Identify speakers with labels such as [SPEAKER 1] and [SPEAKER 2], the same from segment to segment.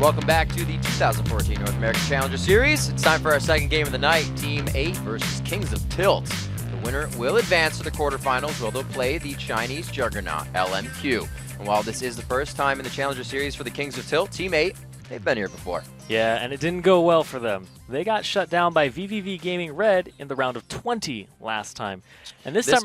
[SPEAKER 1] Welcome back to the 2014 North American Challenger Series. It's time for our second game of the night, Team 8 versus Kings of Tilt. The winner will advance to the quarterfinals, where they'll play the Chinese juggernaut, LMQ. And while this is the first time in the Challenger Series for the Kings of Tilt, Team 8, they've been here before.
[SPEAKER 2] Yeah, and it didn't go well for them. They got shut down by VVV Gaming Red in the round of 20 last time. And this time...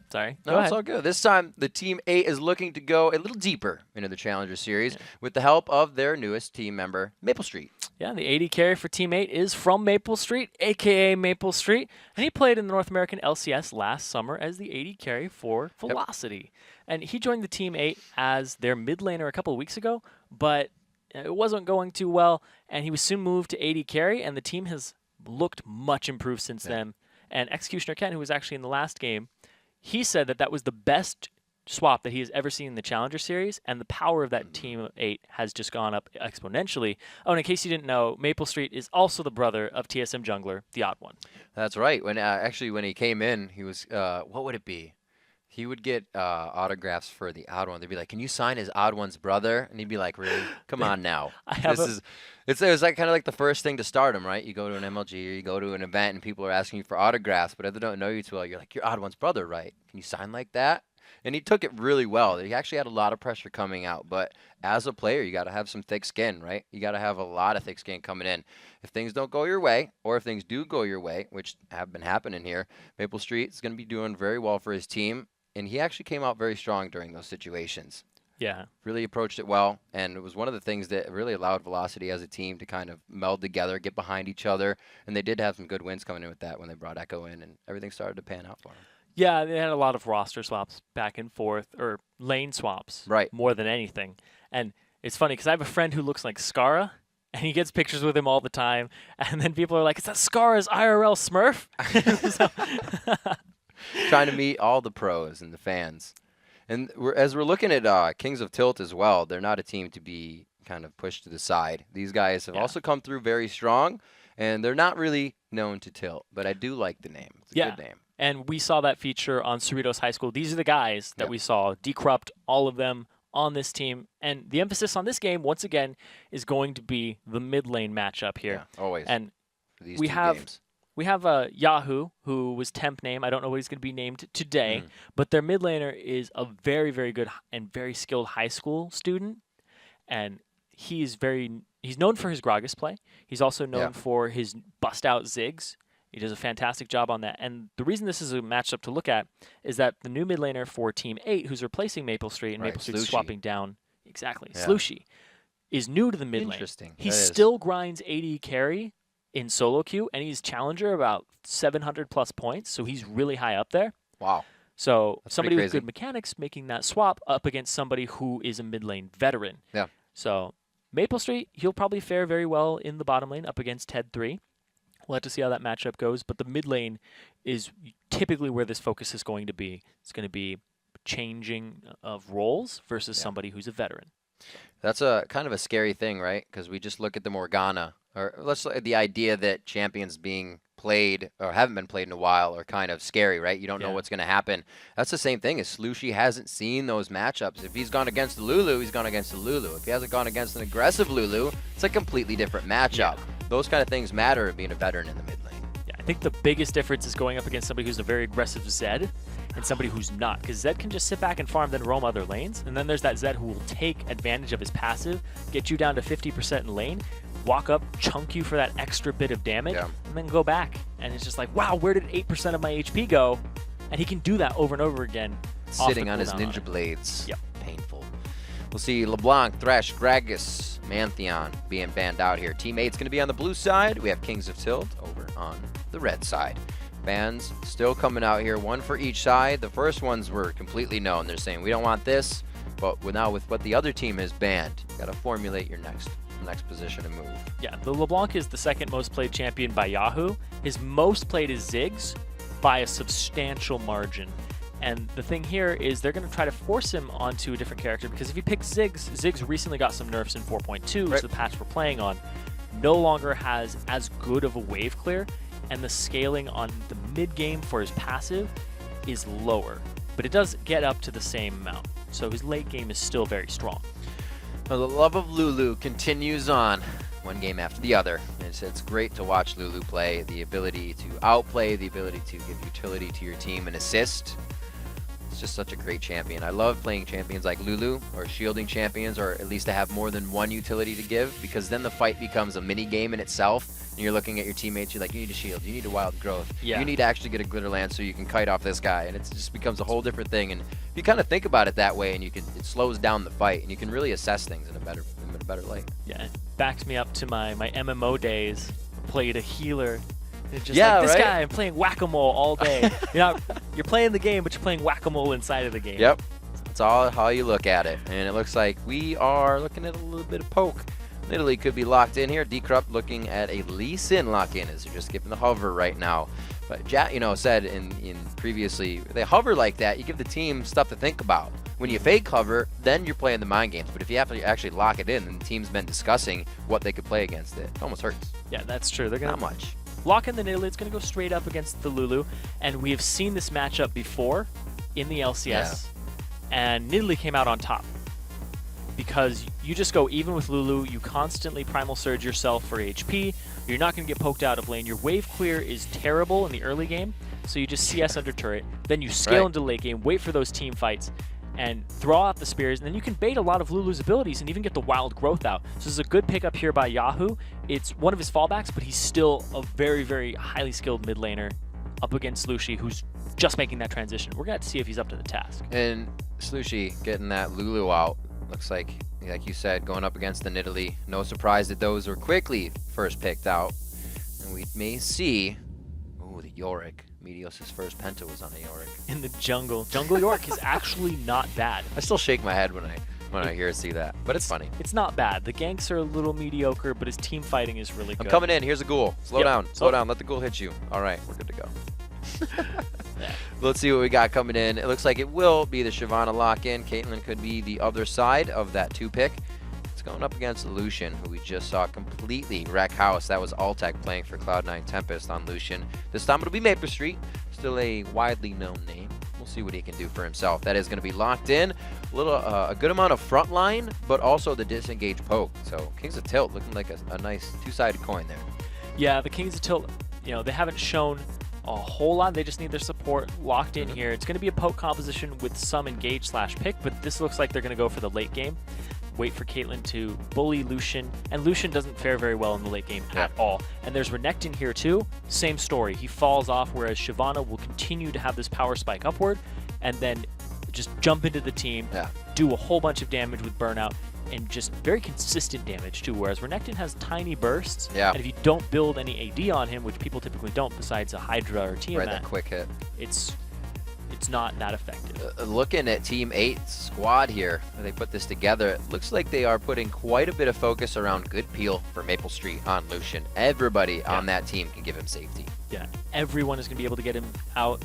[SPEAKER 2] sorry.
[SPEAKER 1] No, it's all good. This time, the Team 8 is looking to go a little deeper into the Challenger Series with the help of their newest team member, Maple Street.
[SPEAKER 2] Yeah, the 80 carry for Team 8 is from Maple Street, a.k.a. Maple Street. And he played in the North American LCS last summer as the 80 carry for Velocity. And he joined the Team 8 as their mid laner a couple of weeks ago, but it wasn't going too well, and he was soon moved to 80 carry, and the team has looked much improved since then. And Executioner Ken, who was actually in the last game, he said that that was the best swap that he has ever seen in the Challenger Series, and the power of that Team 8 has just gone up exponentially. Oh, and in case you didn't know, Maple Street is also the brother of TSM Jungler, the Odd One.
[SPEAKER 1] That's right. When when he came in, he was, what would it be? He would get autographs for the Odd One. They'd be like, "Can you sign his Odd One's brother?" And he'd be like, "Really? Come on now." It was like kind of like the first thing to start him, right? You go to an MLG or you go to an event and people are asking you for autographs, but if they don't know you too well, you're like, "You're Odd One's brother, right? Can you sign like that?" And he took it really well. He actually had a lot of pressure coming out, but as a player, you got to have some thick skin, right? You got to have a lot of thick skin coming in. If things don't go your way, or if things do go your way, which have been happening here, Maple Street is going to be doing very well for his team. And he actually came out very strong during those situations.
[SPEAKER 2] Yeah.
[SPEAKER 1] Really approached it well, and it was one of the things that really allowed Velocity as a team to kind of meld together, get behind each other, and they did have some good wins coming in with that when they brought Echo in, and everything started to pan out for them.
[SPEAKER 2] Yeah, they had a lot of roster swaps back and forth, or lane swaps, more than anything. And it's funny, because I have a friend who looks like Skara, and he gets pictures with him all the time, and then people are like, "Is that Skara's IRL Smurf?"
[SPEAKER 1] Trying to meet all the pros and the fans. And as we're looking at Kings of Tilt as well, they're not a team to be kind of pushed to the side. These guys have also come through very strong, and they're not really known to tilt, but I do like the name. It's a good name.
[SPEAKER 2] And we saw that feature on Cerritos High School. These are the guys that we saw, Decrupt, all of them on this team. And the emphasis on this game, once again, is going to be the mid lane matchup here.
[SPEAKER 1] Yeah, always.
[SPEAKER 2] And
[SPEAKER 1] for these games.
[SPEAKER 2] We have Yahoo, who was temp name. I don't know what he's going to be named today, but their mid laner is a very, very good and very skilled high school student, and he's known for his Gragas play. He's also known for his bust-out Ziggs. He does a fantastic job on that. And the reason this is a matchup to look at is that the new mid laner for Team 8, who's replacing Maple Street, and Maple Street's swapping down, Slushy, is new to the mid lane.
[SPEAKER 1] Interesting.
[SPEAKER 2] He still grinds 80 carry in solo queue, and he's challenger about 700 plus points, so he's really high up there.
[SPEAKER 1] Wow.
[SPEAKER 2] So somebody with good mechanics making that swap up against somebody who is a mid lane veteran.
[SPEAKER 1] Yeah.
[SPEAKER 2] So Maple Street, he'll probably fare very well in the bottom lane up against Ted 3. We'll have to see how that matchup goes, but the mid lane is typically where this focus is going to be. It's going to be changing of roles versus somebody who's a veteran.
[SPEAKER 1] That's a kind of a scary thing, right? Because we just look at the Morgana, or let's look at the idea that champions being played or haven't been played in a while are kind of scary, right? You don't know what's going to happen. That's the same thing as Slushy hasn't seen those matchups. If he's gone against the Lulu, he's gone against the Lulu. If he hasn't gone against an aggressive Lulu, it's a completely different matchup. Those kind of things matter being a veteran in the mid lane.
[SPEAKER 2] Yeah, I think the biggest difference is going up against somebody who's a very aggressive Zed and somebody who's not, because Zed can just sit back and farm, then roam other lanes, and then there's that Zed who will take advantage of his passive, get you down to 50% in lane, walk up, chunk you for that extra bit of damage, and then go back. And it's just like, wow, where did 8% of my HP go? And he can do that over and over again.
[SPEAKER 1] Sitting on his ninja blades. Yep. Painful. We'll see LeBlanc, Thresh, Gragas, Mantheon being banned out here. Team 8's going to be on the blue side. We have Kings of Tilt over on the red side. Bans still coming out here, one for each side. The first ones were completely known. They're saying, we don't want this, but now with what the other team has banned, you got to formulate your next position and move.
[SPEAKER 2] Yeah, the LeBlanc is the second most played champion by Yahoo. His most played is Ziggs by a substantial margin. And the thing here is they're going to try to force him onto a different character, because if you pick Ziggs, Ziggs recently got some nerfs in 4.2, so the patch we're playing on no longer has as good of a wave clear, and the scaling on the mid game for his passive is lower, but it does get up to the same amount. So his late game is still very strong.
[SPEAKER 1] Well, the love of Lulu continues on, one game after the other. It's great to watch Lulu play. The ability to outplay, the ability to give utility to your team and assist. It's just such a great champion. I love playing champions like Lulu, or shielding champions, or at least to have more than one utility to give, because then the fight becomes a mini game in itself. And you're looking at your teammates, you're like, you need a shield, you need a wild growth, you need to actually get a glitter lance so you can kite off this guy, and it just becomes a whole different thing. And if you kind of think about it that way, and it slows down the fight, and you can really assess things in a better light.
[SPEAKER 2] Yeah, it backs me up to my MMO days. Played a healer. It's just
[SPEAKER 1] yeah,
[SPEAKER 2] like, this
[SPEAKER 1] right?
[SPEAKER 2] guy, I'm playing whack-a-mole all day. You're playing the game, but you're playing whack-a-mole inside of the game.
[SPEAKER 1] Yep. That's all how you look at it. And it looks like we are looking at a little bit of poke. Italy could be locked in here. Decrupt looking at a Lee Sin lock-in as they're just skipping the hover right now. But Jack, said in previously, they hover like that, you give the team stuff to think about. When you fake hover, then you're playing the mind games. But if you have to actually lock it in, then the team's been discussing what they could play against it. It almost hurts.
[SPEAKER 2] Yeah, that's true. They're gonna
[SPEAKER 1] not much.
[SPEAKER 2] Lock in the Nidalee. It's going to go straight up against the Lulu. And we have seen this matchup before in the LCS. And Nidalee came out on top. Because you just go even with Lulu, you constantly primal surge yourself for HP, you're not going to get poked out of lane, your wave clear is terrible in the early game, so you just CS under turret, then you scale into late game, wait for those team fights, and throw out the spears, and then you can bait a lot of Lulu's abilities and even get the wild growth out. So this is a good pickup here by Yahoo. It's one of his fallbacks, but he's still a very, very highly skilled mid laner up against Slushi, who's just making that transition. We're going to have to see if he's up to the task.
[SPEAKER 1] And Slushi getting that Lulu out. Looks like you said, going up against the Nidalee. No surprise that those were quickly first picked out. And we may see, the Yorick. Meteos' first penta was on a Yorick.
[SPEAKER 2] In the jungle. Jungle Yorick is actually not bad.
[SPEAKER 1] I still shake my head when I see that, but it's funny.
[SPEAKER 2] It's not bad. The ganks are a little mediocre, but his team fighting is really good.
[SPEAKER 1] I'm coming in. Here's a ghoul. Slow down. Slow down. Let the ghoul hit you. All right, we're good to go. Let's see what we got coming in. It looks like it will be the Shyvana lock-in. Caitlyn could be the other side of that 2-pick. It's going up against Lucian, who we just saw completely wreck house. That was Altec playing for Cloud9 Tempest on Lucian. This time it'll be Maple Street, still a widely known name. We'll see what he can do for himself. That is going to be locked in. A good amount of front line, but also the disengaged poke. So Kings of Tilt looking like a nice two-sided coin there.
[SPEAKER 2] Yeah, the Kings of Tilt, they haven't shown a whole lot. They just need their support locked in here. It's going to be a poke composition with some engage/pick, but this looks like they're going to go for the late game. Wait for Caitlyn to bully Lucian, and Lucian doesn't fare very well in the late game at all. And there's Renekton here too. Same story. He falls off, whereas Shyvana will continue to have this power spike upward, and then just jump into the team, do a whole bunch of damage with burnout, and just very consistent damage too, whereas Renekton has tiny bursts, and if you don't build any AD on him, which people typically don't besides a Hydra or Tiamat,
[SPEAKER 1] that quick hit,
[SPEAKER 2] it's not that effective.
[SPEAKER 1] Looking at Team 8's squad here, they put this together, it looks like they are putting quite a bit of focus around good peel for Maple Street on Lucian. Everybody on that team can give him safety.
[SPEAKER 2] Yeah, everyone is going to be able to get him out,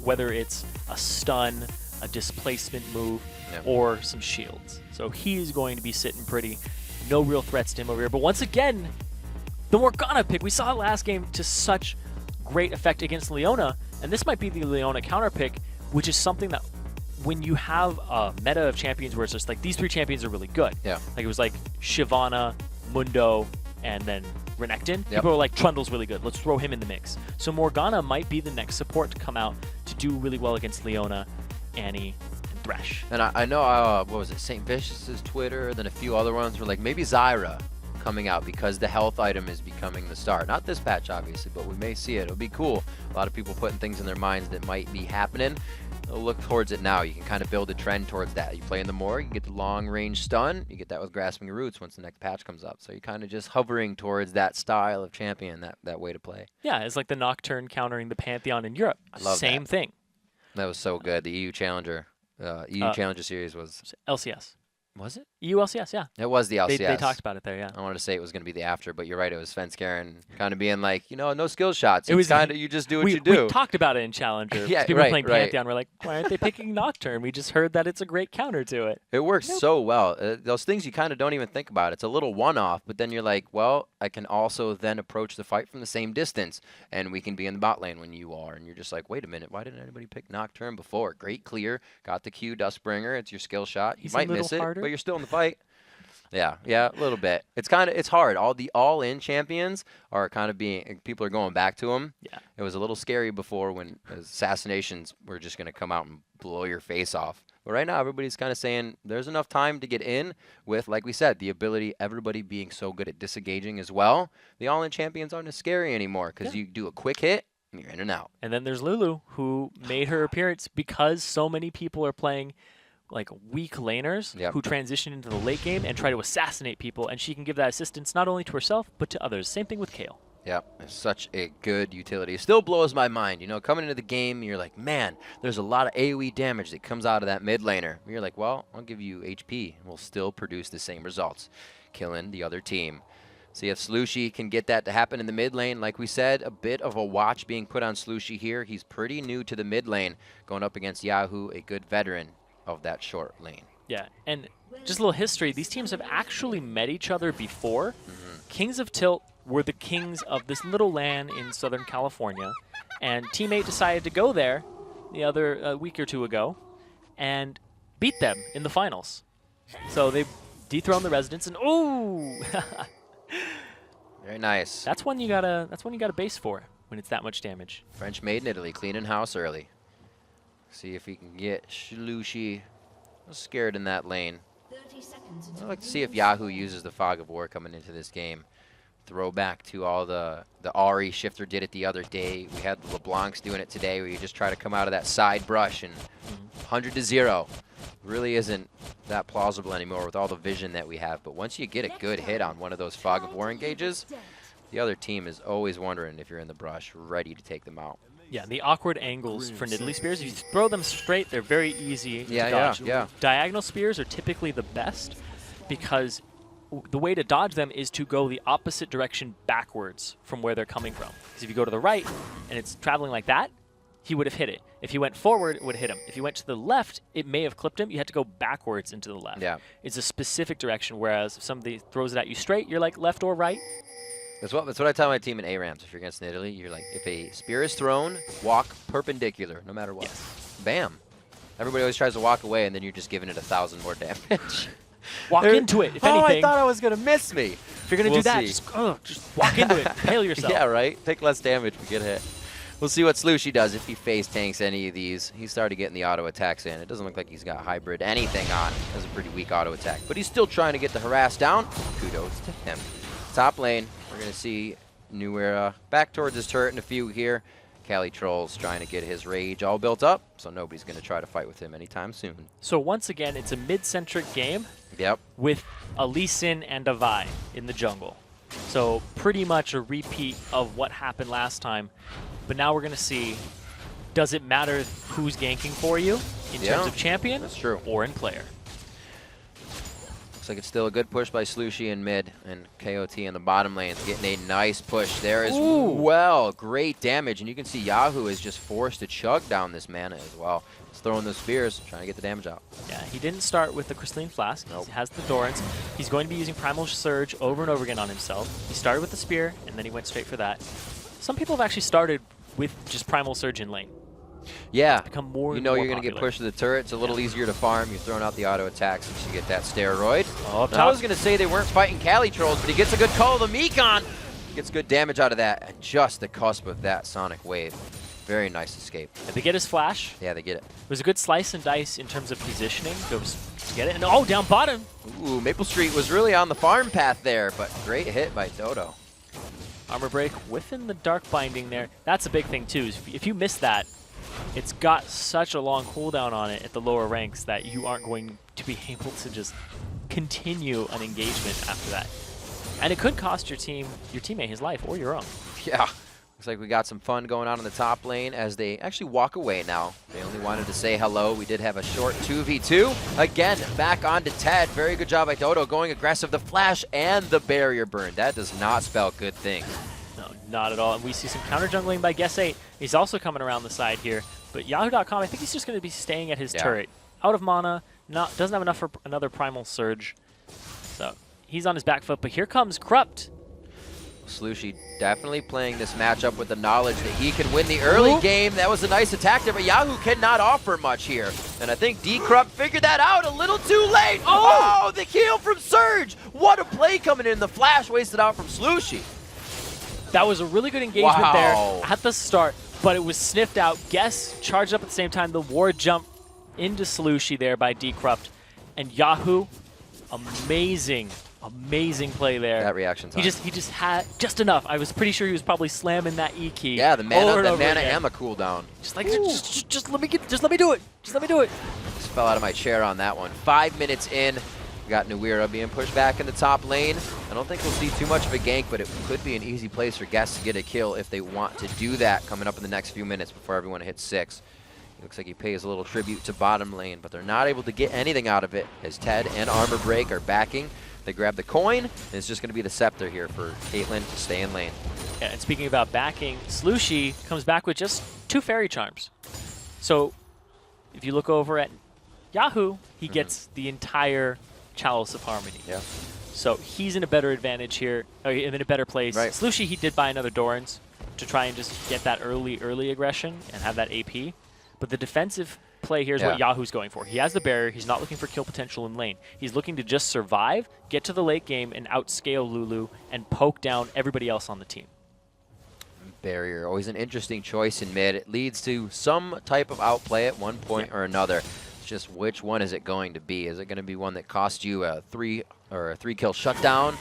[SPEAKER 2] whether it's a stun, a displacement move, or some shields. So he's going to be sitting pretty. No real threats to him over here. But once again, the Morgana pick, we saw it last game to such great effect against Leona, and this might be the Leona counter pick, which is something that when you have a meta of champions where it's just like these three champions are really good.
[SPEAKER 1] Yeah.
[SPEAKER 2] Like it was like Shyvana, Mundo, and then Renekton. People are like, Trundle's really good. Let's throw him in the mix. So Morgana might be the next support to come out to do really well against Leona, Annie, and Thresh.
[SPEAKER 1] And I know, what was it, St. Vicious's Twitter, then a few other ones were like, maybe Zyra coming out because the health item is becoming the star. Not this patch, obviously, but we may see it. It'll be cool. A lot of people putting things in their minds that might be happening. They'll look towards it now. You can kind of build a trend towards that. You play in the Moor, you get the long-range stun. You get that with Grasping Roots once the next patch comes up. So you're kind of just hovering towards that style of champion, that way to play. Yeah,
[SPEAKER 2] it's like the Nocturne countering the Pantheon in Europe.
[SPEAKER 1] I love
[SPEAKER 2] Same thing.
[SPEAKER 1] That was so good. The EU Challenger. Challenger series was
[SPEAKER 2] LCS.
[SPEAKER 1] Was it?
[SPEAKER 2] EU LCS, yeah.
[SPEAKER 1] It was the LCS.
[SPEAKER 2] They talked about it there, yeah.
[SPEAKER 1] I wanted to say it was going to be the after, but you're right. It was Svenskeren kind of being like, no skill shots. It was kind of, you just do what you do.
[SPEAKER 2] We talked about it in Challenger. People playing Pantheon were like, why aren't they picking Nocturne? We just heard that it's a great counter to it.
[SPEAKER 1] It works so well. Those things you kind of don't even think about. It's a little one-off, but then you're like, well, I can also then approach the fight from the same distance, and we can be in the bot lane when you are. And you're just like, wait a minute, why didn't anybody pick Nocturne before? Great clear, got the Q, Dustbringer. It's your skill shot. You might miss it, but you're still in the fight. Yeah, a little bit. It's hard. All the all-in champions are kind of people are going back to them.
[SPEAKER 2] Yeah.
[SPEAKER 1] It was a little scary before when assassinations were just going to come out and blow your face off. But right now, everybody's kind of saying there's enough time to get in with, like we said, the ability, everybody being so good at disengaging as well. The all-in champions aren't as scary anymore because you do a quick hit and you're in and out.
[SPEAKER 2] And then there's Lulu, who made her appearance because so many people are playing like weak laners who transition into the late game and try to assassinate people, and she can give that assistance not only to herself but to others. Same thing with Kale.
[SPEAKER 1] Yeah, it's such a good utility. It still blows my mind. You know, coming into the game, you're like, man, there's a lot of AoE damage that comes out of that mid laner. You're like, well, I'll give you HP, and we'll still produce the same results, killing the other team. See if Slushy can get that to happen in the mid lane. Like we said, a bit of a watch being put on Slushy here. He's pretty new to the mid lane, going up against Yahoo, a good veteran of that short lane.
[SPEAKER 2] Yeah, and just a little history. These teams have actually met each other before. Kings of Tilt were the kings of this little land in Southern California, and Team 8 decided to go there the other week or two ago and beat them in the finals. So they dethroned the residents, and ooh,
[SPEAKER 1] very nice.
[SPEAKER 2] That's one you gotta base for when it's that much damage.
[SPEAKER 1] French made in Italy, cleaning house early. See if he can get Slushy scared in that lane. I'd like to see if Yahoo uses the Fog of War coming into this game. Throwback to all the Ari shifter did it the other day. We had the LeBlancs doing it today, where you just try to come out of that side brush and 100 to 0. Really isn't that plausible anymore with all the vision that we have. But once you get a good hit on one of those Fog of War engages, the other team is always wondering if you're in the brush, ready to take them out.
[SPEAKER 2] Yeah, the awkward angles for Nidalee spears, if you throw them straight, they're very easy to dodge.
[SPEAKER 1] Yeah.
[SPEAKER 2] Diagonal spears are typically the best because the way to dodge them is to go the opposite direction backwards from where they're coming from. Because if you go to the right and it's traveling like that, he would have hit it. If he went forward, it would hit him. If he went to the left, it may have clipped him. You had to go backwards into the left.
[SPEAKER 1] Yeah.
[SPEAKER 2] It's a specific direction, whereas if somebody throws it at you straight, you're like left or right.
[SPEAKER 1] That's what I tell my team in ARAMs. If you're against Italy, you're like, if a spear is thrown, walk perpendicular, no matter what.
[SPEAKER 2] Yes.
[SPEAKER 1] Bam. Everybody always tries to walk away, and then you're just giving it 1,000 more damage.
[SPEAKER 2] Walk into it, if anything.
[SPEAKER 1] I thought I was going to miss me.
[SPEAKER 2] If you're going to do that, just walk into it. Hail yourself.
[SPEAKER 1] Yeah, right? Take less damage but get hit. We'll see what Slushy does if he face tanks any of these. He started getting the auto attacks in. It doesn't look like he's got hybrid anything on. He has a pretty weak auto attack. But he's still trying to get the harass down. Kudos to him. Top lane, we're going to see New Era back towards his turret in a few here. Cali Troll's trying to get his rage all built up, so nobody's going to try to fight with him anytime soon.
[SPEAKER 2] So once again, it's a mid-centric game with a Lee Sin and a Vi in the jungle. So pretty much a repeat of what happened last time. But now we're going to see, does it matter who's ganking for you in terms of champion or in player?
[SPEAKER 1] Looks like it's still a good push by Slushy in mid, and KOT in the bottom lane's getting a nice push there as well. Great damage, and you can see Yahoo is just forced to chug down this mana as well. He's throwing those spears, trying to get the damage out.
[SPEAKER 2] Yeah, he didn't start with the Crystalline Flask. He has the Dorans. He's going to be using Primal Surge over and over again on himself. He started with the spear, and then he went straight for that. Some people have actually started with just Primal Surge in lane.
[SPEAKER 1] Yeah,
[SPEAKER 2] it's become more
[SPEAKER 1] you know you're going to get pushed to the turret. It's a little easier to farm. You're throwing out the auto attacks once you get that steroid. I was going to say they weren't fighting Cali Trolls, but he gets a good call of the Mekon. Gets good damage out of that, and just the cusp of that Sonic Wave. Very nice escape.
[SPEAKER 2] Did they get his flash?
[SPEAKER 1] Yeah, they get it.
[SPEAKER 2] It was a good slice and dice in terms of positioning. Goes to get it, and down bottom.
[SPEAKER 1] Ooh, Maple Street was really on the farm path there, but great hit by Dodo.
[SPEAKER 2] Armor break within the Dark Binding there. That's a big thing too. If you miss that, it's got such a long cooldown on it at the lower ranks that you aren't going to be able to just continue an engagement after that. And it could cost your teammate his life or your own.
[SPEAKER 1] Yeah. Looks like we got some fun going on in the top lane as they actually walk away now. They only wanted to say hello. We did have a short 2v2. Again, back onto Ted. Very good job by Dodo going aggressive. The flash and the barrier burn. That does not spell good things.
[SPEAKER 2] No, not at all. And we see some counter jungling by Guess 8. He's also coming around the side here. But Yahoo.com, I think he's just going to be staying at his turret. Out of mana, doesn't have enough for another Primal Surge. So he's on his back foot. But here comes Corrupt.
[SPEAKER 1] Slushy definitely playing this matchup with the knowledge that he can win the early game. That was a nice attack there, but Yahoo cannot offer much here. And I think D-Corrupt figured that out a little too late. Oh, the kill from Surge. charge! What a play coming in. The flash wasted out from Slushy.
[SPEAKER 2] That was a really good engagement there
[SPEAKER 1] Wow.
[SPEAKER 2] at the start, but it was sniffed out. Guess charged up at the same time. The ward jump into Slushy there by Decrupt. And Yahoo, amazing play there.
[SPEAKER 1] That reaction time.
[SPEAKER 2] He just had just enough. I was pretty sure he was probably slamming that E key.
[SPEAKER 1] Yeah, the mana
[SPEAKER 2] again.
[SPEAKER 1] and the cooldown.
[SPEAKER 2] Just like just let me do it. Just let me do it.
[SPEAKER 1] Just fell out of my chair on that one. 5 minutes in. We got Nuira being pushed back in the top lane. I don't think we'll see too much of a gank, but it could be an easy place for Guess to get a kill if they want to do that coming up in the next few minutes before everyone hits 6. Looks like he pays a little tribute to bottom lane, but they're not able to get anything out of it as Ted and Armor Break are backing. They grab the coin, and it's just going to be the Scepter here for Caitlyn to stay in lane.
[SPEAKER 2] Yeah, and speaking about backing, Slushy comes back with just 2 Fairy Charms. So if you look over at Yahoo, he gets the entire Chalice of Harmony.
[SPEAKER 1] Yeah.
[SPEAKER 2] So he's in a better advantage here, or in a better place.
[SPEAKER 1] Right.
[SPEAKER 2] Slushy, he did buy another Doran's to try and just get that early aggression and have that AP. But the defensive play here is what Yahoo's going for. He has the barrier. He's not looking for kill potential in lane. He's looking to just survive, get to the late game, and outscale Lulu and poke down everybody else on the team.
[SPEAKER 1] Barrier, always an interesting choice in mid. It leads to some type of outplay at one point or another. It's just which one is it going to be? Is it going to be one that costs you a 3 kill shutdown?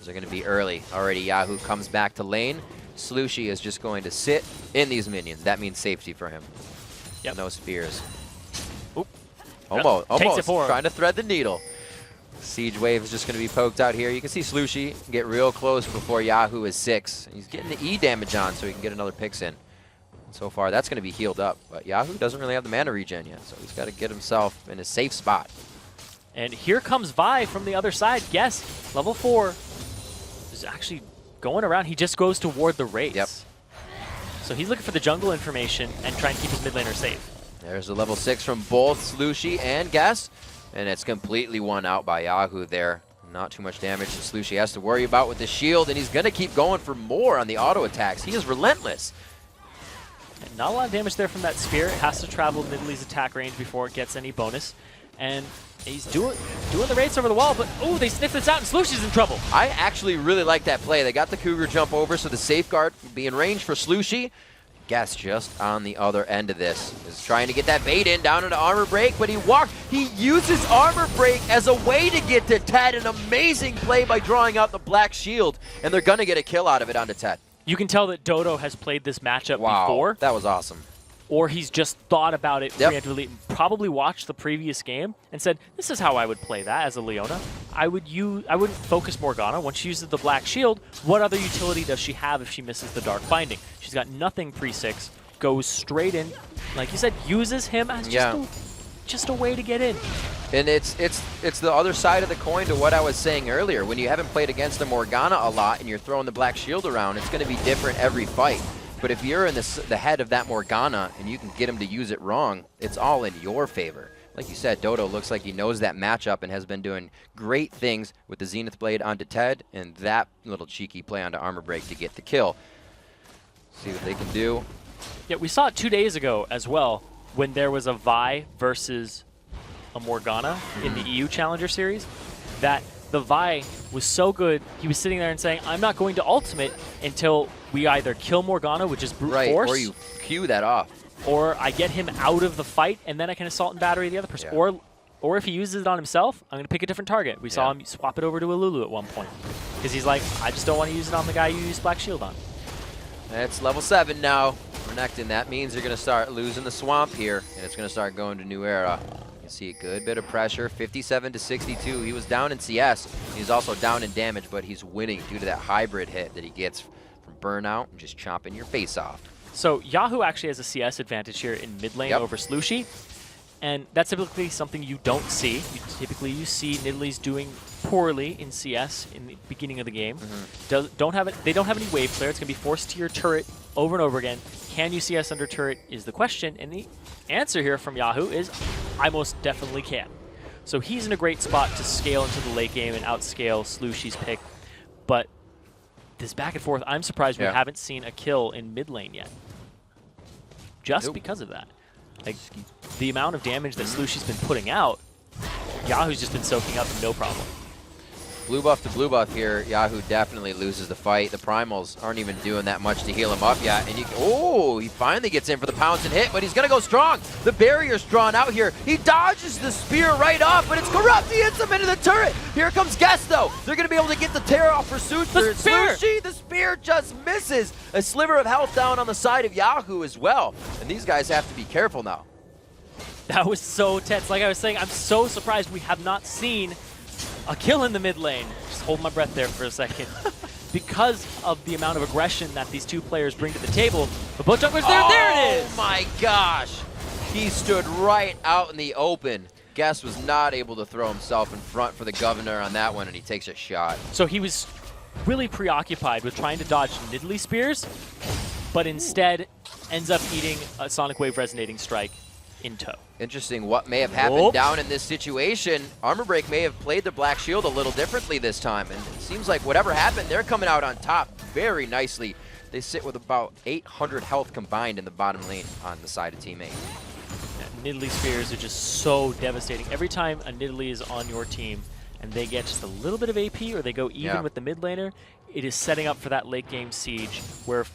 [SPEAKER 1] Is it going to be early? Already Yahoo comes back to lane. Slushy is just going to sit in these minions. That means safety for him.
[SPEAKER 2] Yep.
[SPEAKER 1] No spears.
[SPEAKER 2] Oop.
[SPEAKER 1] Almost
[SPEAKER 2] Takes it forward.
[SPEAKER 1] trying to thread the needle. Siege Wave is just going to be poked out here. You can see Slushy get real close before Yahoo is 6. He's getting the E damage on so he can get another picks in. So far, that's going to be healed up. But Yahoo doesn't really have the mana regen yet, so he's got to get himself in a safe spot.
[SPEAKER 2] And here comes Vi from the other side. Guess, level 4 is actually going around. He just goes toward the race.
[SPEAKER 1] Yep.
[SPEAKER 2] So he's looking for the jungle information and trying to keep his mid laner safe.
[SPEAKER 1] There's a level 6 from both Slushy and Guess. And it's completely won out by Yahoo there. Not too much damage that Slushy has to worry about with the shield, and he's going to keep going for more on the auto attacks. He is relentless.
[SPEAKER 2] And not a lot of damage there from that spear. It has to travel Nidalee's attack range before it gets any bonus. And he's doing the race over the wall, but oh, they sniff this out, and Slushy's in trouble.
[SPEAKER 1] I actually really like that play. They got the Cougar jump over, so the safeguard will be in range for Slushy. Guess just on the other end of this is trying to get that bait in down into Armor Break, but he uses Armor Break as a way to get to Ted. An amazing play by drawing out the black shield, and they're going to get a kill out of it onto Ted.
[SPEAKER 2] You can tell that Dodo has played this matchup before.
[SPEAKER 1] That was awesome.
[SPEAKER 2] Or he's just thought about it preemptively, probably watched the previous game and said, this is how I would play that as a Leona. I wouldn't focus Morgana. Once she uses the black shield, what other utility does she have if she misses the dark binding? She's got nothing pre-6, goes straight in, like you said, uses him as just a way to get in.
[SPEAKER 1] And it's the other side of the coin to what I was saying earlier. When you haven't played against the Morgana a lot and you're throwing the black shield around, it's going to be different every fight. But if you're in the head of that Morgana and you can get him to use it wrong, it's all in your favor. Like you said, Dodo looks like he knows that matchup and has been doing great things with the Zenith Blade onto Ted and that little cheeky play onto Armor Break to get the kill. See what they can do.
[SPEAKER 2] Yeah, we saw it 2 days ago as well when there was a Vi versus a Morgana in the EU Challenger Series. That the Vi was so good, he was sitting there and saying, I'm not going to ultimate until we either kill Morgana, which is brute force.
[SPEAKER 1] Or you cue that off.
[SPEAKER 2] Or I get him out of the fight, and then I can assault and battery the other person. Yeah. Or if he uses it on himself, I'm going to pick a different target. We saw him swap it over to a Lulu at one point. Because he's like, I just don't want to use it on the guy you use Black Shield on.
[SPEAKER 1] That's level 7 now. Renekton, that means you're going to start losing the swamp here, and it's going to start going to New Era. You see a good bit of pressure, 57 to 62. He was down in CS. He's also down in damage, but he's winning due to that hybrid hit that he gets from Burnout and just chopping your face off.
[SPEAKER 2] So Yahoo actually has a CS advantage here in mid lane over Slushy, and that's typically something you don't see. You see Nidalee's doing poorly in CS in the beginning of the game. They don't have any wave clear. It's going to be forced to your turret over and over again. Can you CS under turret is the question, and the answer here from Yahoo is, I most definitely can. So he's in a great spot to scale into the late game and outscale Slushy's pick, but this back and forth, I'm surprised we haven't seen a kill in mid lane yet. Just because of that. Like, the amount of damage that Slushy's been putting out, Yahoo's just been soaking up no problem.
[SPEAKER 1] Blue buff to blue buff here. Yahoo definitely loses the fight. The primals aren't even doing that much to heal him up yet. And he finally gets in for the pounce and hit, but he's going to go strong. The barrier's drawn out here. He dodges the spear right off, but it's corrupt. He hits him into the turret. Here comes Guess, though. They're going to be able to get the tear off for Suture. The spear just misses. A sliver of health down on the side of Yahoo as well. And these guys have to be careful now.
[SPEAKER 2] That was so tense. Like I was saying, I'm so surprised we have not seen a kill in the mid lane. Just hold my breath there for a second. Because of the amount of aggression that these two players bring to the table, the both junglers there, there it is!
[SPEAKER 1] Oh my gosh! He stood right out in the open. Guess was not able to throw himself in front for the governor on that one, and he takes a shot.
[SPEAKER 2] So he was really preoccupied with trying to dodge Nidalee spears, but instead ends up eating a Sonic Wave Resonating Strike in tow.
[SPEAKER 1] Interesting what may have happened down in this situation. Armor Break may have played the Black Shield a little differently this time, and it seems like whatever happened, they're coming out on top very nicely. They sit with about 800 health combined in the bottom lane on the side of Team 8.
[SPEAKER 2] Yeah, Nidalee spears are just so devastating. Every time a Nidalee is on your team and they get just a little bit of AP or they go even with the mid laner, it is setting up for that late game siege where if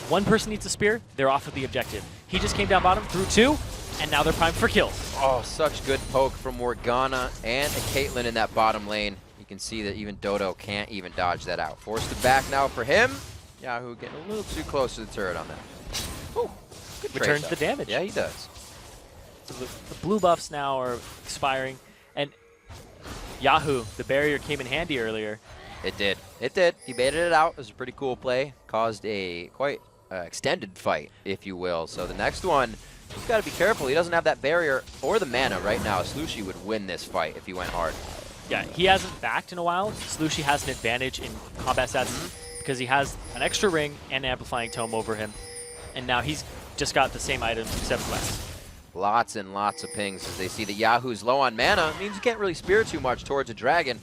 [SPEAKER 2] one person needs a spear, they're off of the objective. He just came down bottom, threw 2, and now they're primed for kills.
[SPEAKER 1] Oh, such good poke from Morgana and a Caitlyn in that bottom lane. You can see that even Dodo can't even dodge that out. Forced to back now for him. Yahoo getting a little too close to the turret on that. Oh, good trade,
[SPEAKER 2] returns the damage.
[SPEAKER 1] Yeah, he does.
[SPEAKER 2] So the blue buffs now are expiring, and Yahoo, the barrier came in handy earlier.
[SPEAKER 1] It did. It did. He baited it out. It was a pretty cool play. Caused a quite extended fight, if you will. So the next one, he's got to be careful. He doesn't have that barrier or the mana right now. Slushie would win this fight if he went hard.
[SPEAKER 2] Yeah, he hasn't backed in a while. Slushie has an advantage in combat stats because he has an extra ring and an amplifying tome over him. And now he's just got the same items except less.
[SPEAKER 1] Lots and lots of pings as they see that Yahoo's low on mana. It means you can't really spear too much towards a dragon.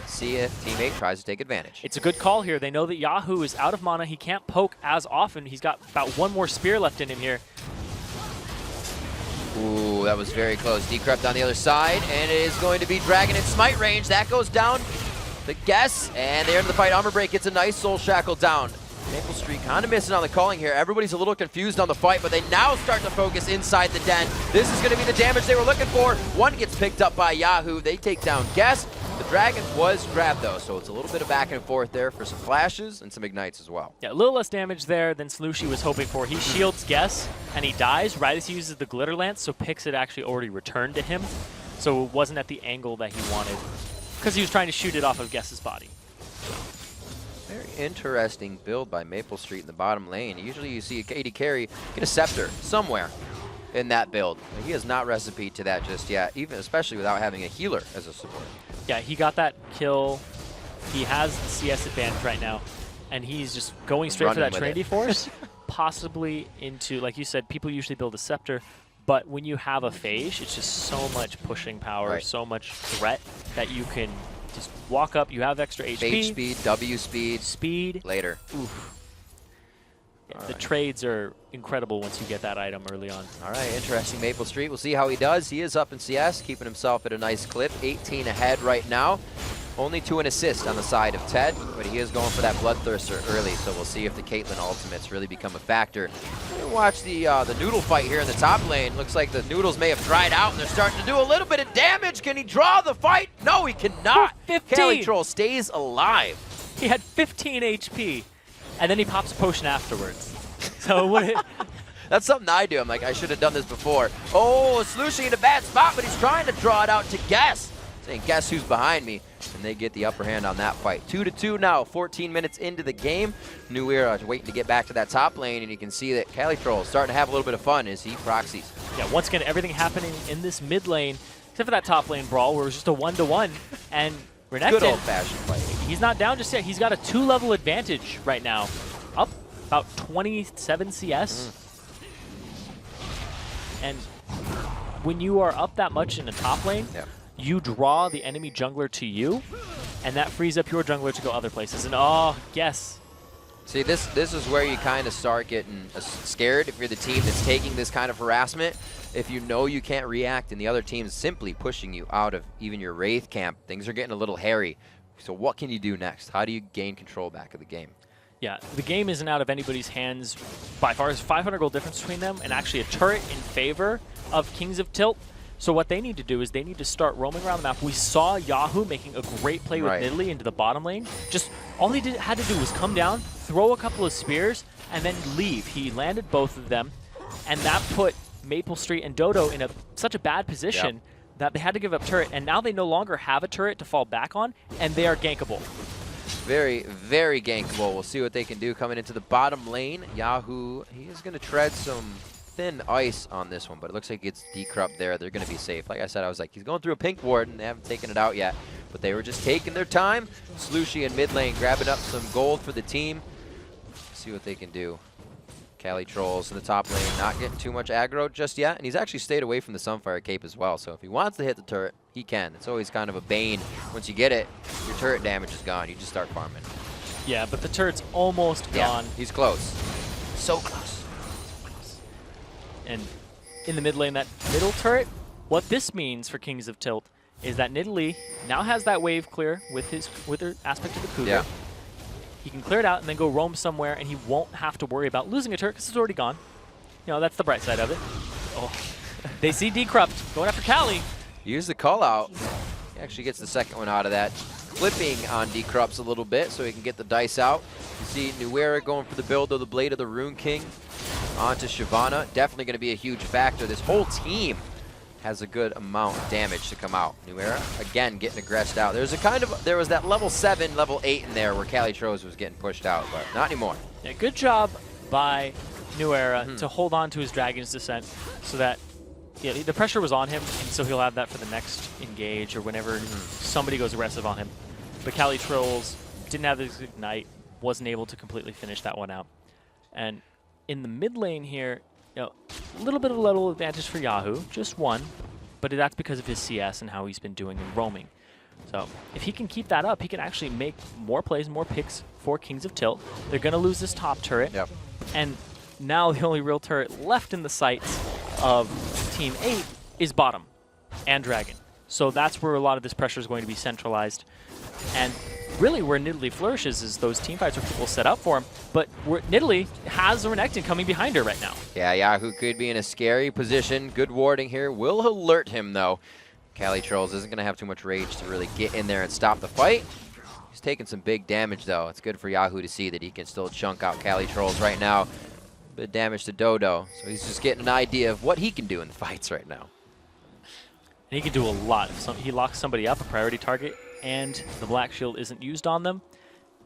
[SPEAKER 1] See if Team 8 tries to take advantage.
[SPEAKER 2] It's a good call here. They know that Yahoo is out of mana. He can't poke as often. He's got about one more spear left in him here.
[SPEAKER 1] Ooh, that was very close. Decrypt on the other side, and it is going to be Dragon in smite range. That goes down. The guess, and they're into the fight. Armor Break gets a nice soul shackle down. Maple Street kind of missing on the calling here. Everybody's a little confused on the fight, but they now start to focus inside the den. This is going to be the damage they were looking for. One gets picked up by Yahoo. They take down Guess. The Dragon was grabbed, though, so it's a little bit of back and forth there for some flashes and some ignites as well.
[SPEAKER 2] Yeah, a little less damage there than Slushie was hoping for. He shields Guess, and he dies right as he uses the Glitter Lance, so Pix had actually already returned to him, so it wasn't at the angle that he wanted, because he was trying to shoot it off of Guess's body.
[SPEAKER 1] Very interesting build by Maple Street in the bottom lane. Usually you see a KD carry get a Scepter somewhere in that build. He has not recipe to that just yet, even especially without having a healer as a support.
[SPEAKER 2] Yeah, he got that kill. He has the CS advantage right now, and he's just going straight for that Trinity Force, possibly into, like you said, people usually build a Scepter, but when you have a Phage, it's just so much pushing power, so much threat that you can just walk up, you have extra HP.
[SPEAKER 1] Phage speed, W speed.
[SPEAKER 2] Speed.
[SPEAKER 1] Later.
[SPEAKER 2] Oof. The trades are incredible once you get that item early on.
[SPEAKER 1] All right, interesting Maple Street. We'll see how he does. He is up in CS, keeping himself at a nice clip. 18 ahead right now. Only 2 an assist on the side of Ted, but he is going for that Bloodthirster early, so we'll see if the Caitlyn ultimates really become a factor. Watch the Noodle fight here in the top lane. Looks like the Noodles may have dried out, and they're starting to do a little bit of damage. Can he draw the fight? No, he cannot.
[SPEAKER 2] 15.
[SPEAKER 1] Calitroll stays alive.
[SPEAKER 2] He had 15 HP, and then he pops a potion afterwards. So what?
[SPEAKER 1] That's something I do. I'm like, I should have done this before. Oh, Slushie in a bad spot, but he's trying to draw it out to Guess. Saying, guess who's behind me? And they get the upper hand on that fight. 2-2 now, 14 minutes into the game. New Era waiting to get back to that top lane, and you can see that Calitroll is starting to have a little bit of fun as he proxies.
[SPEAKER 2] Yeah, once again, everything happening in this mid lane, except for that top lane brawl where it was just a 1-to-1, and Renekton,
[SPEAKER 1] good old-fashioned fight.
[SPEAKER 2] He's not down just yet. He's got a 2-level advantage right now. Up about 27 CS. And when you are up that much in the top lane, you draw the enemy jungler to you, and that frees up your jungler to go other places. And oh, Guess.
[SPEAKER 1] See, this is where you kind of start getting scared if you're the team that's taking this kind of harassment. If you know you can't react and the other team's simply pushing you out of even your Wraith camp, things are getting a little hairy. So what can you do next? How do you gain control back of the game?
[SPEAKER 2] Yeah, the game isn't out of anybody's hands by far. There's 500 gold difference between them and actually a turret in favor of Kings of Tilt. So what they need to do is they need to start roaming around the map. We saw Yahoo making a great play with Nidalee into the bottom lane. Just all he had to do was come down, throw a couple of spears, and then leave. He landed both of them, and that put Maple Street and Dodo in such a bad position that they had to give up turret, and now they no longer have a turret to fall back on, and they are gankable.
[SPEAKER 1] Very, very gankable. We'll see what they can do coming into the bottom lane. Yahoo, he is going to tread some thin ice on this one, but it looks like it's Decrupt there. They're going to be safe. Like I said, I was like, he's going through a pink ward, and they haven't taken it out yet, but they were just taking their time. Slushy in mid lane grabbing up some gold for the team. See what they can do. Cali Trolls in the top lane, not getting too much aggro just yet, and he's actually stayed away from the Sunfire Cape as well, so if he wants to hit the turret, he can. It's always kind of a bane. Once you get it, your turret damage is gone. You just start farming.
[SPEAKER 2] Yeah, but the turret's almost gone.
[SPEAKER 1] He's close. So close.
[SPEAKER 2] And in the mid lane, that middle turret, what this means for Kings of Tilt is that Nidalee now has that wave clear with her aspect of the Cougar.
[SPEAKER 1] Yeah.
[SPEAKER 2] He can clear it out and then go roam somewhere, and he won't have to worry about losing a turret because it's already gone. You know, that's the bright side of it. Oh, they see Decrupt going after Cali.
[SPEAKER 1] Use the call out. He actually gets the second one out of that. Clipping on Decrupts a little bit so he can get the dice out. You see Nuera going for the build of the Blade of the Rune King onto Shyvana. Definitely going to be a huge factor. This whole team has a good amount of damage to come out. Nuera, again, getting aggressed out. There was that level 7, level 8 in there where Cali Trolls was getting pushed out, but not anymore.
[SPEAKER 2] Yeah, good job by Nuera to hold on to his Dragon's Descent so that the pressure was on him, and so he'll have that for the next engage or whenever somebody goes aggressive on him. But Cali Trolls didn't have this Ignite, wasn't able to completely finish that one out. And in the mid lane here, a little bit of level advantage for Yahoo, just one, but that's because of his CS and how he's been doing in roaming. So if he can keep that up, he can actually make more plays, more picks for Kings of Tilt. They're going to lose this top turret, and now the only real turret left in the sights of Team 8 is bottom and Dragon. So that's where a lot of this pressure is going to be centralized. And really where Nidalee flourishes is those team fights where people set up for him, but Nidalee has a Renekton coming behind her right now. Yeah,
[SPEAKER 1] Yahoo could be in a scary position. Good warding here. Will alert him, though. Cali Trolls isn't going to have too much rage to really get in there and stop the fight. He's taking some big damage, though. It's good for Yahoo to see that he can still chunk out Cali Trolls right now. Bit of damage to Dodo, so he's just getting an idea of what he can do in the fights right now.
[SPEAKER 2] And he can do a lot. If he locks somebody up, a priority target, and the Black Shield isn't used on them,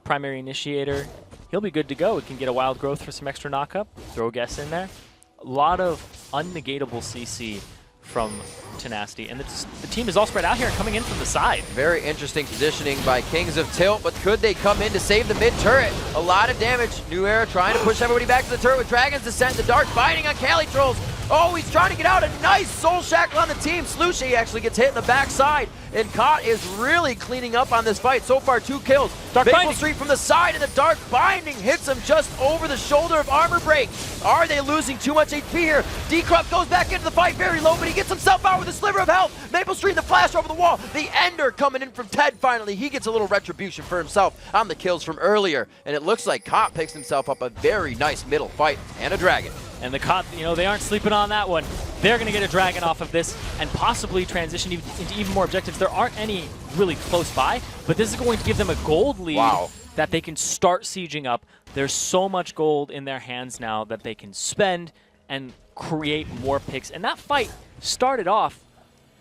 [SPEAKER 2] primary initiator, he'll be good to go. He can get a wild growth for some extra knockup, throw guests in there. A lot of unnegatable CC from Tenacity, and the team is all spread out here and coming in from the side.
[SPEAKER 1] Very interesting positioning by Kings of Tilt, but could they come in to save the mid turret? A lot of damage. Nuera trying to push everybody back to the turret with Dragon's Descent. The Dark binding on Cali Trolls. Oh, he's trying to get out. A nice Soul Shackle on the team. Slushy actually gets hit in the backside, and KOT is really cleaning up on this fight. So far, 2 kills. Maple Street from the side, and the Dark Binding hits him just over the shoulder of Armor Break. Are they losing too much HP here? Decrupt goes back into the fight very low, but he gets himself out with a sliver of health. Maple Street, the flash over the wall. The Ender coming in from Ted finally. He gets a little retribution for himself on the kills from earlier, and it looks like KOT picks himself up a very nice middle fight and a Dragon.
[SPEAKER 2] And the KOT, they aren't sleeping on that one. They're going to get a Dragon off of this and possibly transition into even more objectives. There aren't any really close by, but this is going to give them a gold lead that they can start sieging up. There's so much gold in their hands now that they can spend and create more picks. And that fight started off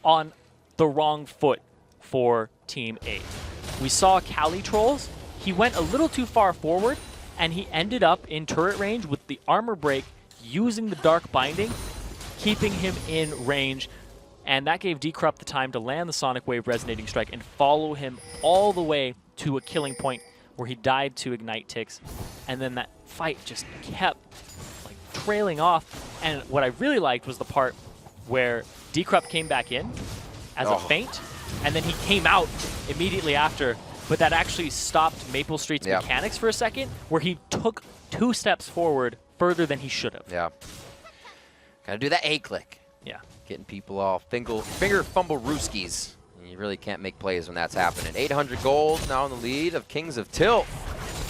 [SPEAKER 2] on the wrong foot for Team 8. We saw Cali Trolls. He went a little too far forward, and he ended up in turret range with the armor break, using the Dark Binding, keeping him in range, and that gave Decrupt the time to land the Sonic Wave Resonating Strike and follow him all the way to a killing point where he died to Ignite ticks, and then that fight just kept trailing off. And what I really liked was the part where Decrupt came back in as a feint, and then he came out immediately after, but that actually stopped Maple Street's mechanics for a second, where he took 2 steps forward further than he should have.
[SPEAKER 1] Yeah. Gotta do that A-click.
[SPEAKER 2] Yeah.
[SPEAKER 1] Getting people all finger fumble rooskies. You really can't make plays when that's happening. 800 gold now in the lead of Kings of Tilt.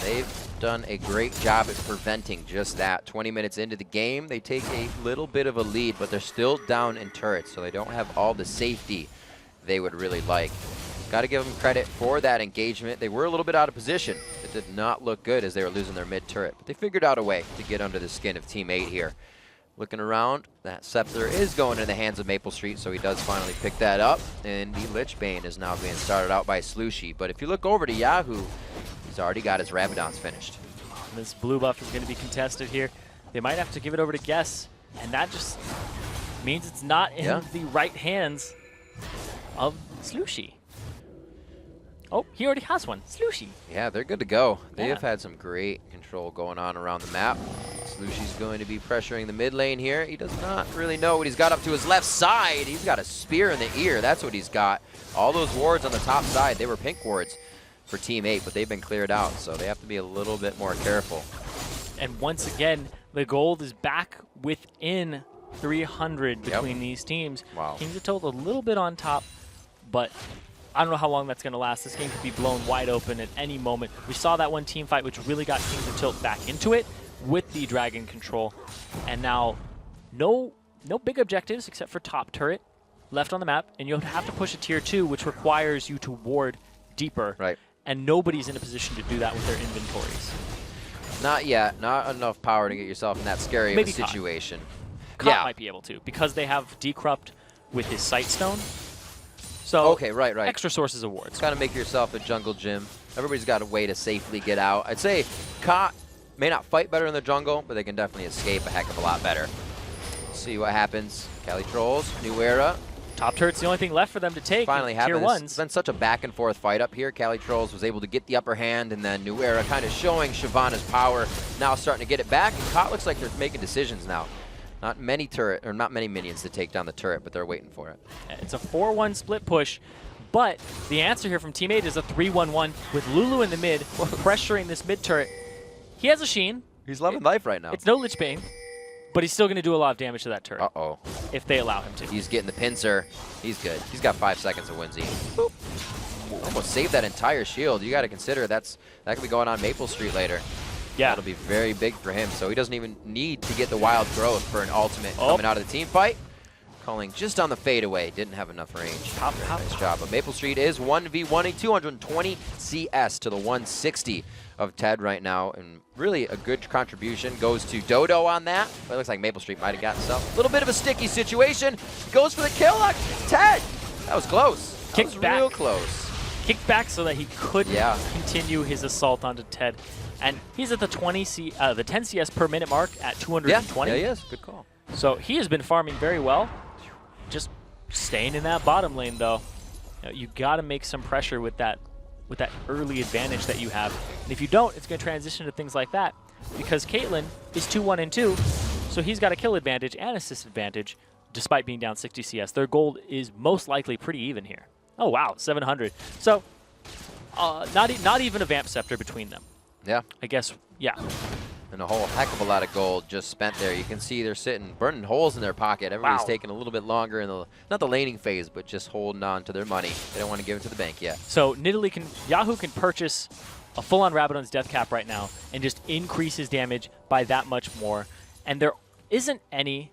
[SPEAKER 1] They've done a great job at preventing just that. 20 minutes into the game, they take a little bit of a lead, but they're still down in turrets, so they don't have all the safety they would really like. Got to give them credit for that engagement. They were a little bit out of position. It did not look good as they were losing their mid turret, but they figured out a way to get under the skin of Team 8 here. Looking around, that Scepter is going in the hands of Maple Street, so he does finally pick that up, and the Lich Bane is now being started out by Slushy. But if you look over to Yahoo, he's already got his Rabadons finished.
[SPEAKER 2] This blue buff is going to be contested here. They might have to give it over to Guess, and that just means it's not in the right hands of Slushy. Oh, he already has one. Slushy.
[SPEAKER 1] Yeah, they're good to go. They have had some great control going on around the map. Slushy's going to be pressuring the mid lane here. He does not really know what he's got up to his left side. He's got a spear in the ear. That's what he's got. All those wards on the top side, they were pink wards for Team 8, but they've been cleared out, so they have to be a little bit more careful.
[SPEAKER 2] And once again, the gold is back within 300 between these teams.
[SPEAKER 1] Wow.
[SPEAKER 2] Kings of Tilt a little bit on top, but I don't know how long that's going to last. This game could be blown wide open at any moment. We saw that one team fight, which really got Kings of Tilt back into it with the dragon control. And now, no big objectives except for top turret left on the map, and you'll have to push a tier 2, which requires you to ward deeper.
[SPEAKER 1] Right.
[SPEAKER 2] And nobody's in a position to do that with their inventories.
[SPEAKER 1] Not yet. Not enough power to get yourself in that scary of a situation.
[SPEAKER 2] KOT might be able to, because they have Decrupt with his Sightstone. So
[SPEAKER 1] okay, right.
[SPEAKER 2] Extra sources of wards.
[SPEAKER 1] Got to make yourself a jungle gym. Everybody's got a way to safely get out. I'd say KOT may not fight better in the jungle, but they can definitely escape a heck of a lot better. See what happens. Cali Trolls, New Era.
[SPEAKER 2] Top turret's the only thing left for them to take.
[SPEAKER 1] Finally
[SPEAKER 2] tier 1s.
[SPEAKER 1] It's been such a back and forth fight up here. Cali Trolls was able to get the upper hand, and then New Era kind of showing Shyvana's power, now starting to get it back. And KOT looks like they're making decisions now. Not many minions to take down the turret, but they're waiting for it.
[SPEAKER 2] It's a 4-1 split push, but the answer here from Team 8 is a 3-1-1 with Lulu in the mid, pressuring this mid turret. He has a Sheen.
[SPEAKER 1] He's loving life right now.
[SPEAKER 2] It's no Lich Bane, but he's still going to do a lot of damage to that turret.
[SPEAKER 1] Uh-oh.
[SPEAKER 2] If they allow him to.
[SPEAKER 1] He's getting the pincer. He's good. He's got 5 seconds of Winsy. Boop. Almost saved that entire shield. You got to consider that could be going on Maple Street later.
[SPEAKER 2] Yeah.
[SPEAKER 1] That'll be very big for him, so he doesn't even need to get the wild growth for an ultimate coming out of the team fight. Calling just on the fadeaway. Didn't have enough range. Nice job. But Maple Street is 1v1ing 220 CS to the 160 of Ted right now, and really a good contribution goes to Dodo on that. But it looks like Maple Street might have gotten himself a little bit of a sticky situation. Goes for the kill on Ted. That was close. That was real close.
[SPEAKER 2] Kicked back so that he could continue his assault onto Ted. And he's at the 10 CS per minute mark at 220.
[SPEAKER 1] Yeah, he is. Good call.
[SPEAKER 2] So he has been farming very well. Just staying in that bottom lane, though. You got to make some pressure with that early advantage that you have. And if you don't, it's going to transition to things like that. Because Caitlyn is 2-1-2, so he's got a kill advantage and assist advantage, despite being down 60 CS. Their gold is most likely pretty even here. Oh, wow, 700. So not even a Vamp Scepter between them.
[SPEAKER 1] Yeah.
[SPEAKER 2] I guess, yeah.
[SPEAKER 1] And a whole heck of a lot of gold just spent there. You can see they're sitting, burning holes in their pocket. Everybody's taking a little bit longer in not the laning phase, but just holding on to their money. They don't want to give it to the bank yet.
[SPEAKER 2] So Yahoo can purchase a full-on Rabadon's Death Cap right now and just increase his damage by that much more. And there isn't any.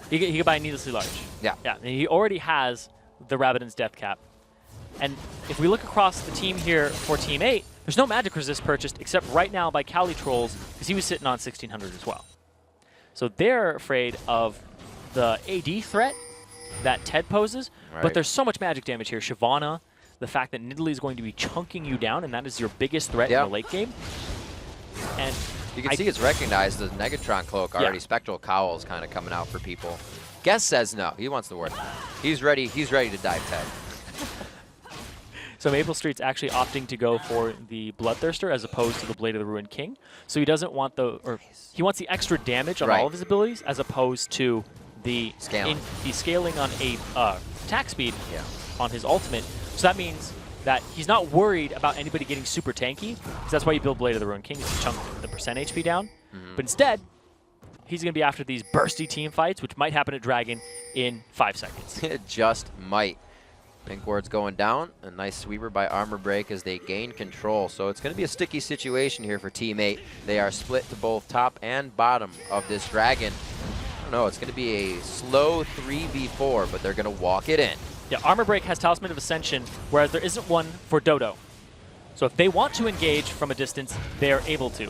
[SPEAKER 2] He can buy Needlessly Large.
[SPEAKER 1] Yeah.
[SPEAKER 2] Yeah. And he already has the Rabadon's Death Cap. And if we look across the team here for Team 8, there's no magic resist purchased except right now by Cali Trolls, because he was sitting on 1600 as well. So they're afraid of the AD threat that Ted poses, but there's so much magic damage here. Shyvana, the fact that Nidalee is going to be chunking you down, and that is your biggest threat in the late game. And
[SPEAKER 1] you can see it's recognized, the Negatron cloak already. Spectral Cowl's kind of coming out for people. Guess says no. He wants the word. He's ready to dive Ted.
[SPEAKER 2] So Maple Street's actually opting to go for the Bloodthirster as opposed to the Blade of the Ruined King. So he doesn't want he wants the extra damage on all of his abilities as opposed to the scaling on a attack speed on his ultimate. So that means that he's not worried about anybody getting super tanky, because that's why you build Blade of the Ruined King, is to chunk the percent HP down. But instead, he's going to be after these bursty team fights, which might happen at Dragon in 5 seconds.
[SPEAKER 1] It just might. Pink ward's going down. A nice sweeper by Armor Break as they gain control. So it's going to be a sticky situation here for Team 8. They are split to both top and bottom of this dragon. I don't know, it's going to be a slow 3v4, but they're going to walk it in.
[SPEAKER 2] Yeah, Armor Break has Talisman of Ascension, whereas there isn't one for Dodo. So if they want to engage from a distance, they are able to.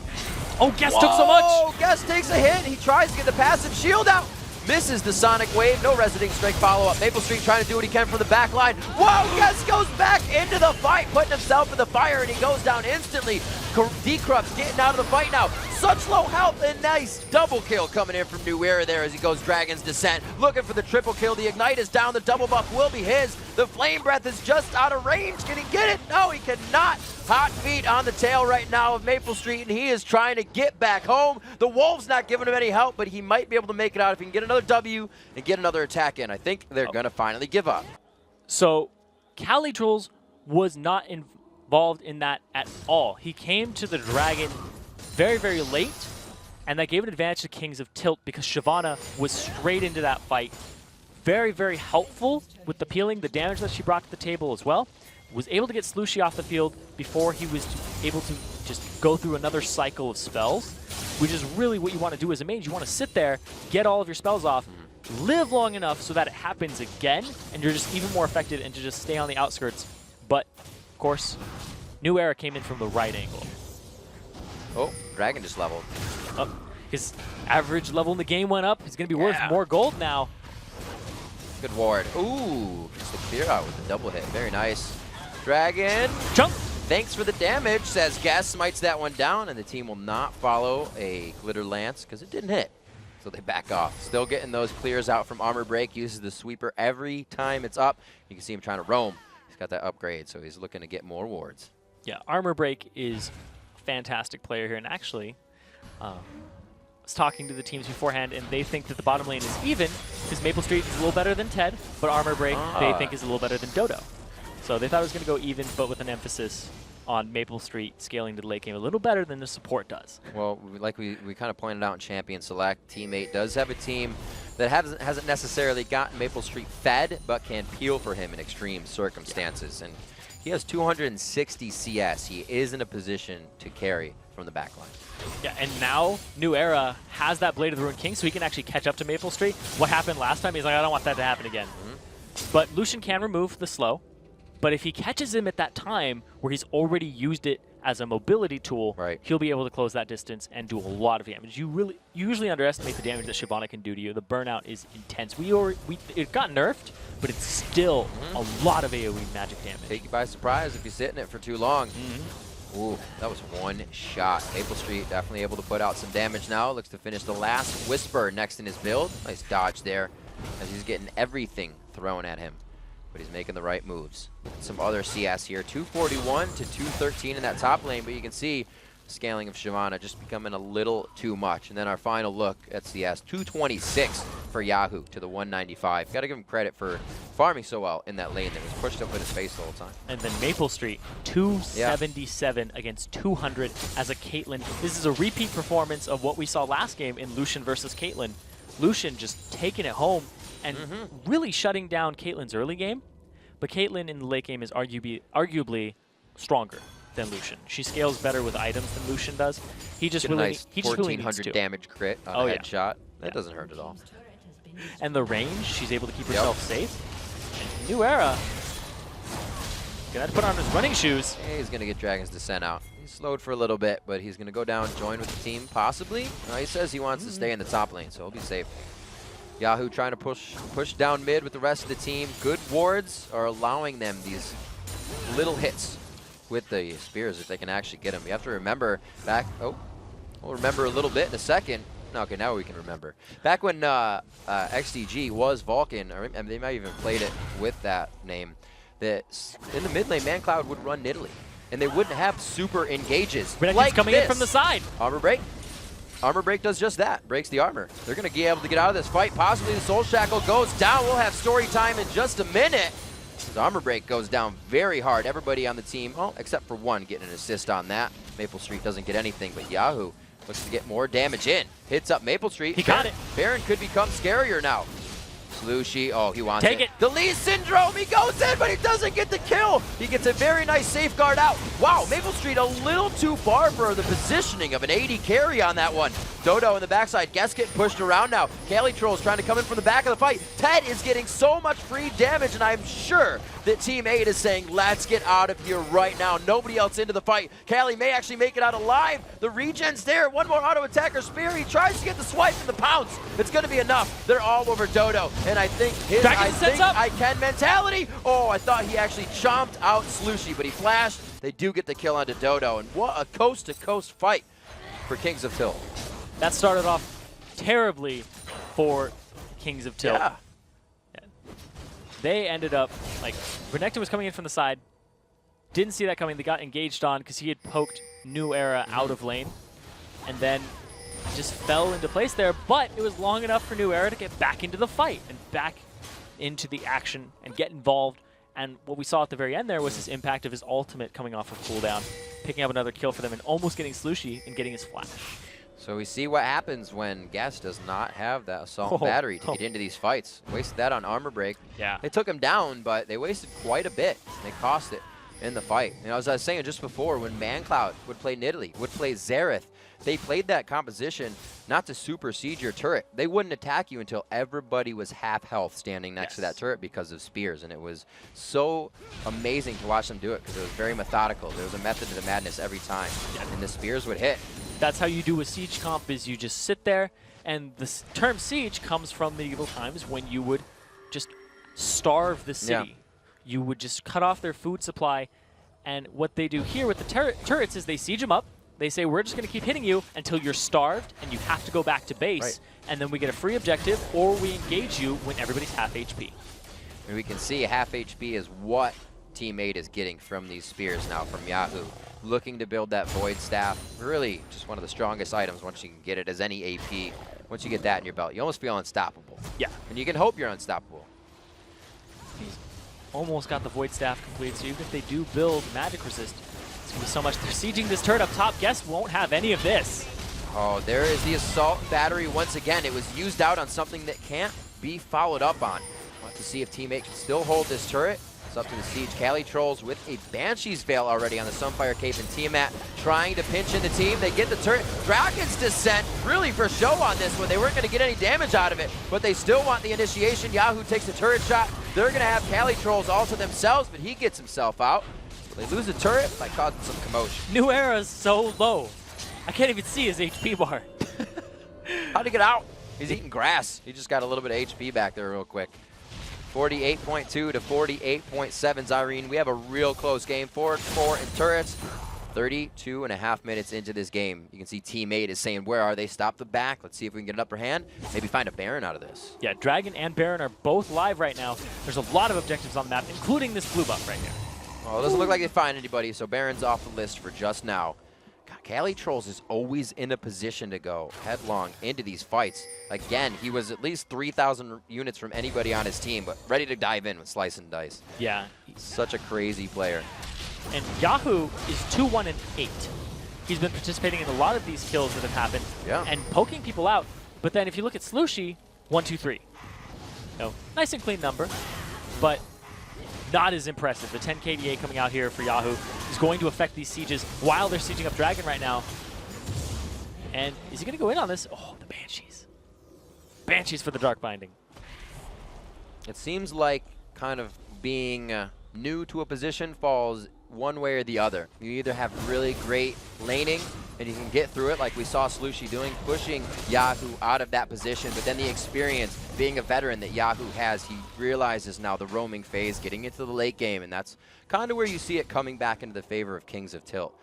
[SPEAKER 2] Oh, Guest took so much!
[SPEAKER 1] Guest takes a hit. He tries to get the passive shield out. Misses the Sonic Wave. No Resonating Strike follow-up. Maple Street trying to do what he can from the back line. Whoa, Guest goes back into the fight, putting himself in the fire, and he goes down instantly. D-Corrupt's getting out of the fight now. Such low health, and nice double kill coming in from New Era there as he goes Dragon's Descent. Looking for the triple kill. The Ignite is down. The double buff will be his. The Flame Breath is just out of range. Can he get it? No, he cannot. Hot feet on the tail right now of Maple Street, and he is trying to get back home. The Wolves not giving him any help, but he might be able to make it out if he can get another W and get another attack in. I think they're going to finally give up.
[SPEAKER 2] So Cali Trolls was not involved in that at all. He came to the Dragon very, very late, and that gave an advantage to Kings of Tilt because Shyvana was straight into that fight. Very, very helpful with the peeling, the damage that she brought to the table as well. Was able to get Slushy off the field before he was able to just go through another cycle of spells, which is really what you want to do as a mage. You want to sit there, get all of your spells off, live long enough so that it happens again, and you're just even more effective and to just stay on the outskirts. But, of course, New Era came in from the right angle.
[SPEAKER 1] Oh, Dragon just leveled.
[SPEAKER 2] His average level in the game went up. He's going to be worth more gold now.
[SPEAKER 1] Good ward. Ooh, just a clear out with the double hit. Very nice. Dragon.
[SPEAKER 2] Jump.
[SPEAKER 1] Thanks for the damage, says Gas, smites that one down, and the team will not follow a Glitter Lance because it didn't hit. So they back off. Still getting those clears out from Armor Break. Uses the sweeper every time it's up. You can see him trying to roam. He's got that upgrade, so he's looking to get more wards.
[SPEAKER 2] Yeah, Armor Break is a fantastic player here, and actually, I was talking to the teams beforehand, and they think that the bottom lane is even because Maple Street is a little better than Ted, but Armor Break they think is a little better than Dodo. So they thought it was going to go even, but with an emphasis on Maple Street scaling to the late game a little better than the support does.
[SPEAKER 1] Well, like we kind of pointed out in Champion Select, Team 8 does have a team that hasn't necessarily gotten Maple Street fed, but can peel for him in extreme circumstances. And he has 260 CS. He is in a position to carry from the back line.
[SPEAKER 2] Yeah, and now New Era has that Blade of the Ruined King, so he can actually catch up to Maple Street. What happened last time, he's like, I don't want that to happen again. But Lucian can remove the slow. But if he catches him at that time where he's already used it as a mobility tool, he'll be able to close that distance and do a lot of damage. You usually underestimate the damage that Shyvana can do to you. The burnout is intense. It got nerfed, but it's still a lot of AoE magic damage.
[SPEAKER 1] Take you by surprise if you're sitting it for too long. Ooh, that was one shot. Maple Street definitely able to put out some damage now. Looks to finish the last Whisper next in his build. Nice dodge there as he's getting everything thrown at him. But he's making the right moves. Some other CS here, 241 to 213 in that top lane, but you can see scaling of Shyvana just becoming a little too much. And then our final look at CS, 226 for Yahoo to the 195. Got to give him credit for farming so well in that lane that was pushed up in his face the whole time.
[SPEAKER 2] And then Maple Street, 277 against 200 as a Caitlyn. This is a repeat performance of what we saw last game in Lucian versus Caitlyn. Lucian just taking it home and really shutting down Caitlyn's early game. But Caitlyn in the late game is arguably stronger than Lucian. She scales better with items than Lucian does. He just really,
[SPEAKER 1] nice
[SPEAKER 2] he just really
[SPEAKER 1] 1400
[SPEAKER 2] needs to.
[SPEAKER 1] damage crit on a headshot. That doesn't hurt at all.
[SPEAKER 2] And the range, she's able to keep herself safe. And New Era gonna have to put on his running shoes.
[SPEAKER 1] He's gonna get Dragon's Descent out. He's slowed for a little bit, but he's gonna go down, join with the team, possibly. He says he wants to stay in the top lane, so he'll be safe. Yahoo trying to push down mid with the rest of the team. Good wards are allowing them these little hits with the spears if they can actually get them. You have to remember back. Oh, we'll remember a little bit in a second. Okay, now we can remember. Back when XDG was Vulcan, or they might even played it with that name, that in the mid lane, ManCloud would run Nidalee, and they wouldn't have super engages like
[SPEAKER 2] coming in from the side.
[SPEAKER 1] Armor Break. Armor Break does just that, breaks the armor. They're going to be able to get out of this fight. Possibly the Soul Shackle goes down. We'll have story time in just a minute. The Armor Break goes down very hard. Everybody on the team, well, except for one, getting an assist on that. Maple Street doesn't get anything, but Yahoo looks to get more damage in. Hits up Maple Street.
[SPEAKER 2] He got it.
[SPEAKER 1] Baron could become scarier now. Slushie, oh, he wants
[SPEAKER 2] Take it.
[SPEAKER 1] The Lee Syndrome, he goes in, but he doesn't get the kill. He gets a very nice safeguard out. Wow, Maple Street a little too far for the positioning of an AD carry on that one. Dodo in the backside, Guess getting pushed around now. Cali Trolls trying to come in from the back of the fight. Ted is getting so much free damage, and I'm sure that Team 8 is saying, let's get out of here right now. Nobody else into the fight. Cali may actually make it out alive. The regen's there. One more auto attacker spear. He tries to get the swipe and the pounce. It's going to be enough. They're all over Dodo, and I think his I can mentality. Oh, I thought he actually chomped out Slushie, but he flashed. They do get the kill onto Dodo, and what a coast-to-coast fight for Kings of Tilt.
[SPEAKER 2] That started off terribly for Kings of Tilt.
[SPEAKER 1] Yeah.
[SPEAKER 2] They ended up, like, Renekton was coming in from the side. Didn't see that coming. They got engaged on because he had poked New Era out of lane. And then just fell into place there. But it was long enough for New Era to get back into the fight and back into the action and get involved. And what we saw at the very end there was his impact of his ultimate coming off of cooldown, picking up another kill for them and almost getting Slushie and getting his flash.
[SPEAKER 1] So we see what happens when Guess does not have that assault battery to get into these fights. Wasted that on armor break.
[SPEAKER 2] Yeah.
[SPEAKER 1] They took him down, but they wasted quite a bit. They cost it in the fight. You know, as I was saying just before, when ManCloud would play Nidalee, would play Xerath, they played that composition not to super siege your turret. They wouldn't attack you until everybody was half health standing next to that turret because of spears. And it was so amazing to watch them do it because it was very methodical. There was a method to the madness every time. And the spears would hit.
[SPEAKER 2] That's how you do a siege comp, is you just sit there, and the term siege comes from medieval times when you would just starve the city. Yeah. You would just cut off their food supply, and what they do here with the turrets is they siege them up. They say, we're just going to keep hitting you until you're starved, and you have to go back to base, and then we get a free objective, or we engage you when everybody's half HP.
[SPEAKER 1] And we can see half HP is what Team 8 is getting from these spears now from Yahoo. Looking to build that Void Staff. Really just one of the strongest items once you can get it as any AP. Once you get that in your belt, you almost feel unstoppable.
[SPEAKER 2] Yeah.
[SPEAKER 1] And you can hope you're unstoppable.
[SPEAKER 2] He's almost got the Void Staff complete, so even if they do build Magic Resist, it's going to be so much. They're sieging this turret up top. Guess won't have any of this.
[SPEAKER 1] Oh, there is the Assault Battery once again. It was used out on something that can't be followed up on. We'll have to see if Team 8 can still hold this turret. It's up to the siege. Cali Trolls with a Banshee's Veil already on the Sunfire Cape, and Tiamat trying to pinch in the team. They get the turret. Dragon's Descent really for show on this one. They weren't going to get any damage out of it, but they still want the initiation. Yahoo takes the turret shot. They're going to have Cali Trolls all to themselves, but he gets himself out. So they lose the turret by causing some commotion.
[SPEAKER 2] New Era's so low. I can't even see his HP bar.
[SPEAKER 1] How'd he get out? He's eating grass. He just got a little bit of HP back there real quick. 48.2 to 48.7, Zyrene. We have a real close game. 4-4 in turrets. 32.5 minutes into this game. You can see Team 8 is saying, where are they? Stop the back. Let's see if we can get an upper hand. Maybe find a Baron out of this.
[SPEAKER 2] Yeah, Dragon and Baron are both live right now. There's a lot of objectives on the map, including this blue buff right here.
[SPEAKER 1] Well, it doesn't look like they find anybody, so Baron's off the list for just now. Cali Trolls is always in a position to go headlong into these fights. Again, he was at least 3,000 units from anybody on his team, but ready to dive in with Slice and Dice.
[SPEAKER 2] Yeah.
[SPEAKER 1] Such a crazy player.
[SPEAKER 2] And Yahoo is 2-1-8. He's been participating in a lot of these kills that have happened and poking people out. But then if you look at Slushie, 1-2-3. So, nice and clean number, but not as impressive. The 10 KDA coming out here for Yahoo is going to affect these sieges while they're sieging up Dragon right now. And is he going to go in on this? Oh, the Banshees. Banshees for the Dark Binding.
[SPEAKER 1] It seems like kind of being new to a position falls one way or the other. You either have really great laning and you can get through it like we saw Slushie doing, pushing Yahoo out of that position, but then the experience, being a veteran that Yahoo has, he realizes now the roaming phase, getting into the late game, and that's kind of where you see it coming back into the favor of Kings of Tilt.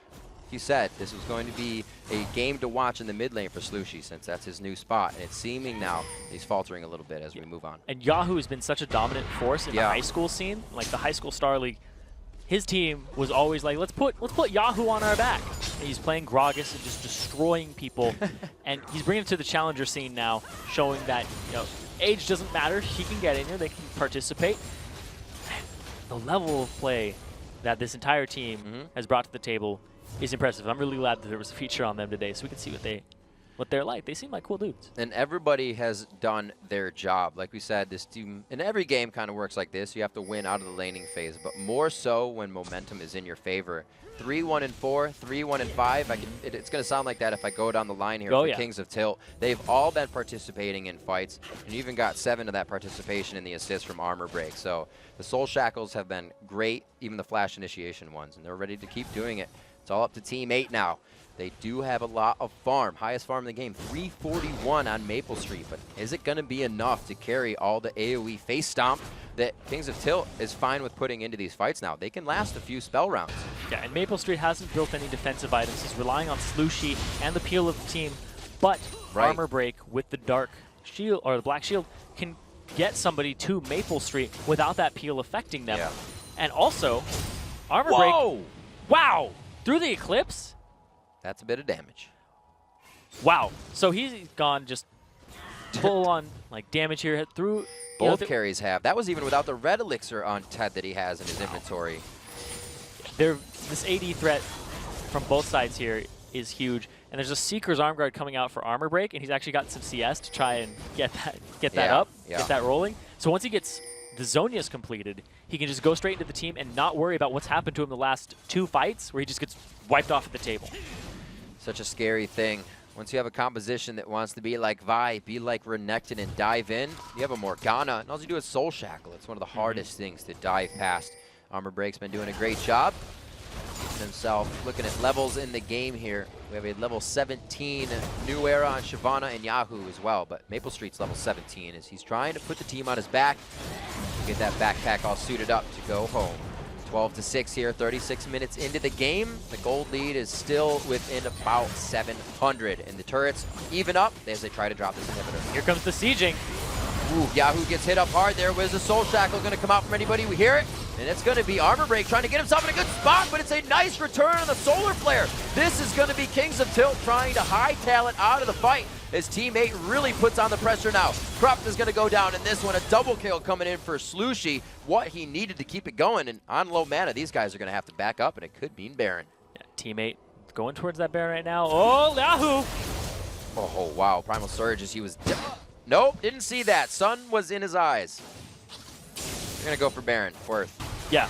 [SPEAKER 1] He said this was going to be a game to watch in the mid lane for Slushie since that's his new spot, and it's seeming now he's faltering a little bit as we move on.
[SPEAKER 2] And Yahoo has been such a dominant force in the high school scene, like the high school Star League. His team was always like, let's put Yahoo on our back. And he's playing Gragas and just destroying people, and he's bringing it to the challenger scene now, showing that age doesn't matter. He can get in here. They can participate. The level of play that this entire team has brought to the table is impressive. I'm really glad that there was a feature on them today, so we can see what they what they're like. They seem like cool dudes.
[SPEAKER 1] And everybody has done their job. Like we said, this team in every game kind of works like this. You have to win out of the laning phase, but more so when momentum is in your favor. 3-1-4, 3-1-5. It's going to sound like that if I go down the line here for Kings of Tilt. They've all been participating in fights, and you even got 7 of that participation in the assist from Armor Break. So the Soul Shackles have been great, even the Flash Initiation ones, and they're ready to keep doing it. It's all up to Team 8 now. They do have a lot of farm, highest farm in the game, 341 on Maple Street, but is it going to be enough to carry all the AoE face stomp that Kings of Tilt is fine with putting into these fights now? They can last a few spell rounds.
[SPEAKER 2] Yeah, and Maple Street hasn't built any defensive items. He's relying on Slushy and the peel of the team, but Armor Break with the dark shield, or the black shield, can get somebody to Maple Street without that peel affecting them.
[SPEAKER 1] Yeah.
[SPEAKER 2] And also, Armor Break, wow, through the Eclipse?
[SPEAKER 1] That's a bit of damage.
[SPEAKER 2] Wow. So he's gone just full on like damage here through.
[SPEAKER 1] Both carries have. That was even without the red elixir on Ted that he has in his inventory.
[SPEAKER 2] This AD threat from both sides here is huge. And there's a Seeker's Arm Guard coming out for Armor Break, and he's actually got some CS to try and get that up, get that rolling. So once he gets the Zonias completed, he can just go straight into the team and not worry about what's happened to him the last 2 fights, where he just gets wiped off at the table.
[SPEAKER 1] Such a scary thing. Once you have a composition that wants to be like Vi, be like Renekton, and dive in, you have a Morgana, and all you do is Soul Shackle. It's one of the hardest things to dive past. Armor Break's been doing a great job himself. Looking at levels in the game here, we have a level 17 New Era on Shyvana and Yahoo as well, but Maple Street's level 17 as he's trying to put the team on his back, get that backpack all suited up to go home. 12-6 here, 36 minutes into the game. The gold lead is still within about 700, and the turrets even up as they try to drop this inhibitor.
[SPEAKER 2] Here comes the sieging.
[SPEAKER 1] Ooh, Yahoo gets hit up hard there. Where's the Soul Shackle going to come out from anybody? We hear it. And it's going to be Armor Break trying to get himself in a good spot, but it's a nice return on the Solar Flare. This is going to be Kings of Tilt trying to hightail it out of the fight as Team 8 really puts on the pressure now. Krupp is going to go down in this one. A double kill coming in for Slushy. What he needed to keep it going, and on low mana, these guys are going to have to back up, and it could mean Baron.
[SPEAKER 2] Yeah, Team 8 going towards that Baron right now. Oh, Yahoo!
[SPEAKER 1] Oh, wow. Primal Surge as he was... Nope, didn't see that. Sun was in his eyes. We're going to go for Baron. Worth.
[SPEAKER 2] Yeah.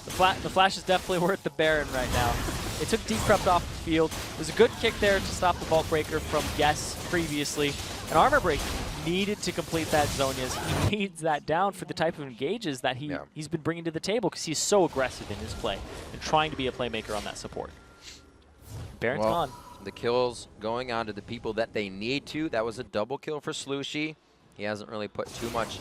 [SPEAKER 2] The Flash is definitely worth the Baron right now. It took Decrypt off the field. It was a good kick there to stop the Vault Breaker from Guess previously. And Armor Break needed to complete that Zonias. He needs that down for the type of engages that he's been bringing to the table because he's so aggressive in his play and trying to be a playmaker on that support. Baron's gone.
[SPEAKER 1] The kills going on to the people that they need to. That was a double kill for Slushy. He hasn't really put too much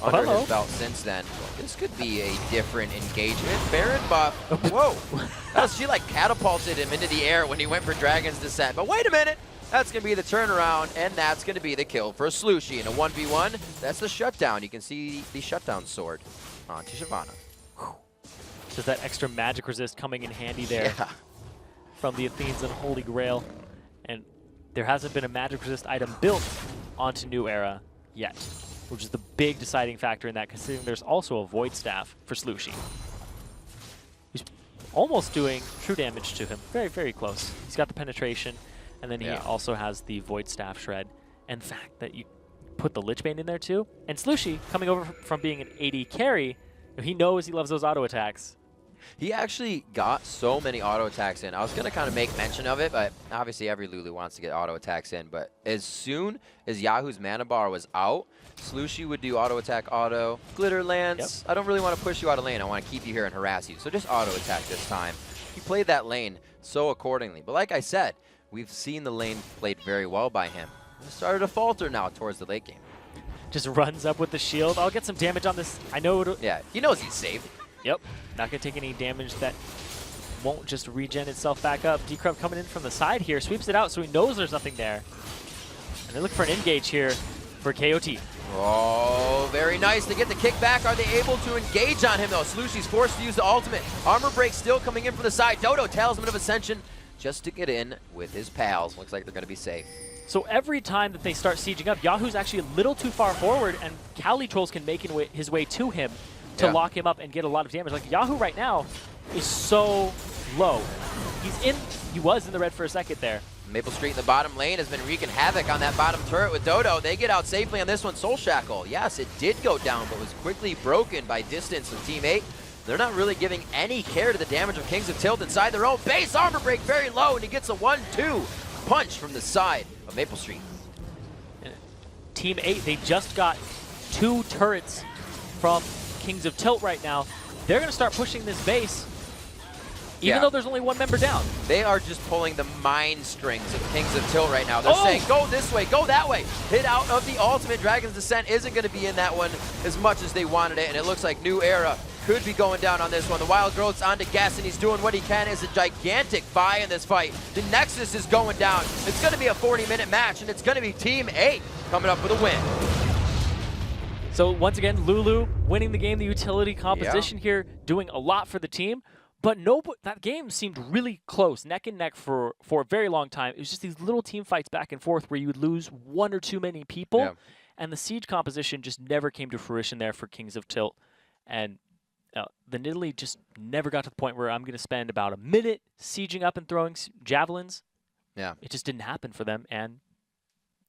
[SPEAKER 1] under his belt since then. This could be a different engagement. Baron buff. Whoa. She like catapulted him into the air when he went for Dragon's Descent. But wait a minute. That's going to be the turnaround, and that's going to be the kill for Slushy. In a 1v1, that's the shutdown. You can see the shutdown sword onto Shyvana.
[SPEAKER 2] Does that extra magic resist coming in handy there from the Athene's and Holy Grail. And there hasn't been a magic resist item built onto New Era yet, which is the big deciding factor in that, considering there's also a Void Staff for Slushy. He's almost doing true damage to him. Very, very close. He's got the penetration, and then he also has the Void Staff shred. And the fact that you put the Lich Bane in there too. And Slushy, coming over from being an AD carry, he knows he loves those auto attacks.
[SPEAKER 1] He actually got so many auto attacks in. I was going to kind of make mention of it, but obviously every Lulu wants to get auto attacks in. But as soon as Yahoo's mana bar was out, Slushy would do auto attack, auto, glitter lance. I don't really want to push you out of lane. I want to keep you here and harass you. So just auto attack this time. He played that lane so accordingly. But like I said, we've seen the lane played very well by him. He started to falter now towards the late game.
[SPEAKER 2] Just runs up with the shield. I'll get some damage on this. I know it'll...
[SPEAKER 1] Yeah, he knows he's safe.
[SPEAKER 2] Yep, not going to take any damage that won't just regen itself back up. Decrypt coming in from the side here, sweeps it out so he knows there's nothing there. And they look for an engage here for KOT.
[SPEAKER 1] Oh, very nice to get the kickback. Are they able to engage on him though? Slushy's forced to use the ultimate. Armor Break still coming in from the side. Dodo, Talisman of Ascension, just to get in with his pals. Looks like they're going to be safe.
[SPEAKER 2] So every time that they start sieging up, Yahoo's actually a little too far forward, and Cali Trolls can make his way to him to lock him up and get a lot of damage. Like Yahoo right now is so low. He was in the red for a second there,
[SPEAKER 1] Maple Street in the bottom lane has been wreaking havoc on that bottom turret with Dodo. They get out safely on this one. Soul Shackle, yes, it did go down, but was quickly broken by distance of Team 8. They're not really giving any care to the damage of Kings of Tilt inside their own base. Armor break very low, and he gets a 1-2 punch from the side of Maple Street.
[SPEAKER 2] Team 8, they just got 2 turrets from Kings of Tilt right now. They're going to start pushing this base, even though there's only 1 member down.
[SPEAKER 1] They are just pulling the mind strings of Kings of Tilt right now. They're saying, go this way, go that way. Hit out of the ultimate. Dragon's Descent isn't going to be in that one as much as they wanted it, and it looks like New Era could be going down on this one. The Wild Growth's onto Guess, and he's doing what he can. It's a gigantic buy in this fight. The Nexus is going down. It's going to be a 40-minute match, and it's going to be Team 8 coming up with a win.
[SPEAKER 2] So once again, Lulu winning the game, the utility composition here, doing a lot for the team. But that game seemed really close, neck and neck for a very long time. It was just these little team fights back and forth where you would lose 1 or 2 many people. And the siege composition just never came to fruition there for Kings of Tilt. And the Nidalee just never got to the point where I'm going to spend about a minute sieging up and throwing javelins.
[SPEAKER 1] Yeah.
[SPEAKER 2] It just didn't happen for them, and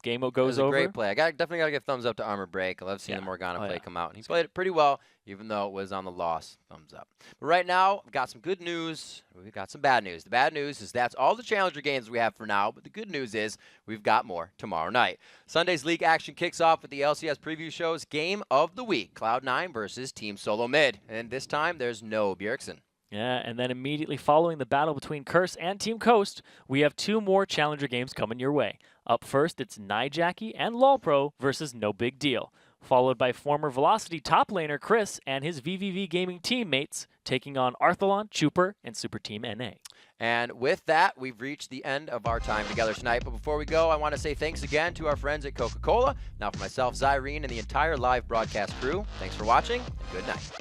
[SPEAKER 2] game goes over.
[SPEAKER 1] Great play. definitely got to give thumbs up to Armor Break. I love seeing the Morgana play come out. And he played it pretty well, even though it was on the loss. Thumbs up. But right now, we've got some good news. We've got some bad news. The bad news is that's all the Challenger games we have for now, but the good news is we've got more tomorrow night. Sunday's league action kicks off with the LCS preview show's Game of the Week, Cloud9 versus Team Solo Mid. And this time, there's no Bjergsen.
[SPEAKER 2] Yeah, and then immediately following the battle between Curse and Team Coast, we have 2 more Challenger games coming your way. Up first, it's Nijaki and LolPro versus No Big Deal, followed by former Velocity top laner Chris and his VVV Gaming teammates taking on Arthalon, Chuper, and Super Team NA.
[SPEAKER 1] And with that, we've reached the end of our time together tonight. But before we go, I want to say thanks again to our friends at Coca-Cola. Now for myself, Zyrene, and the entire live broadcast crew, thanks for watching, and good night.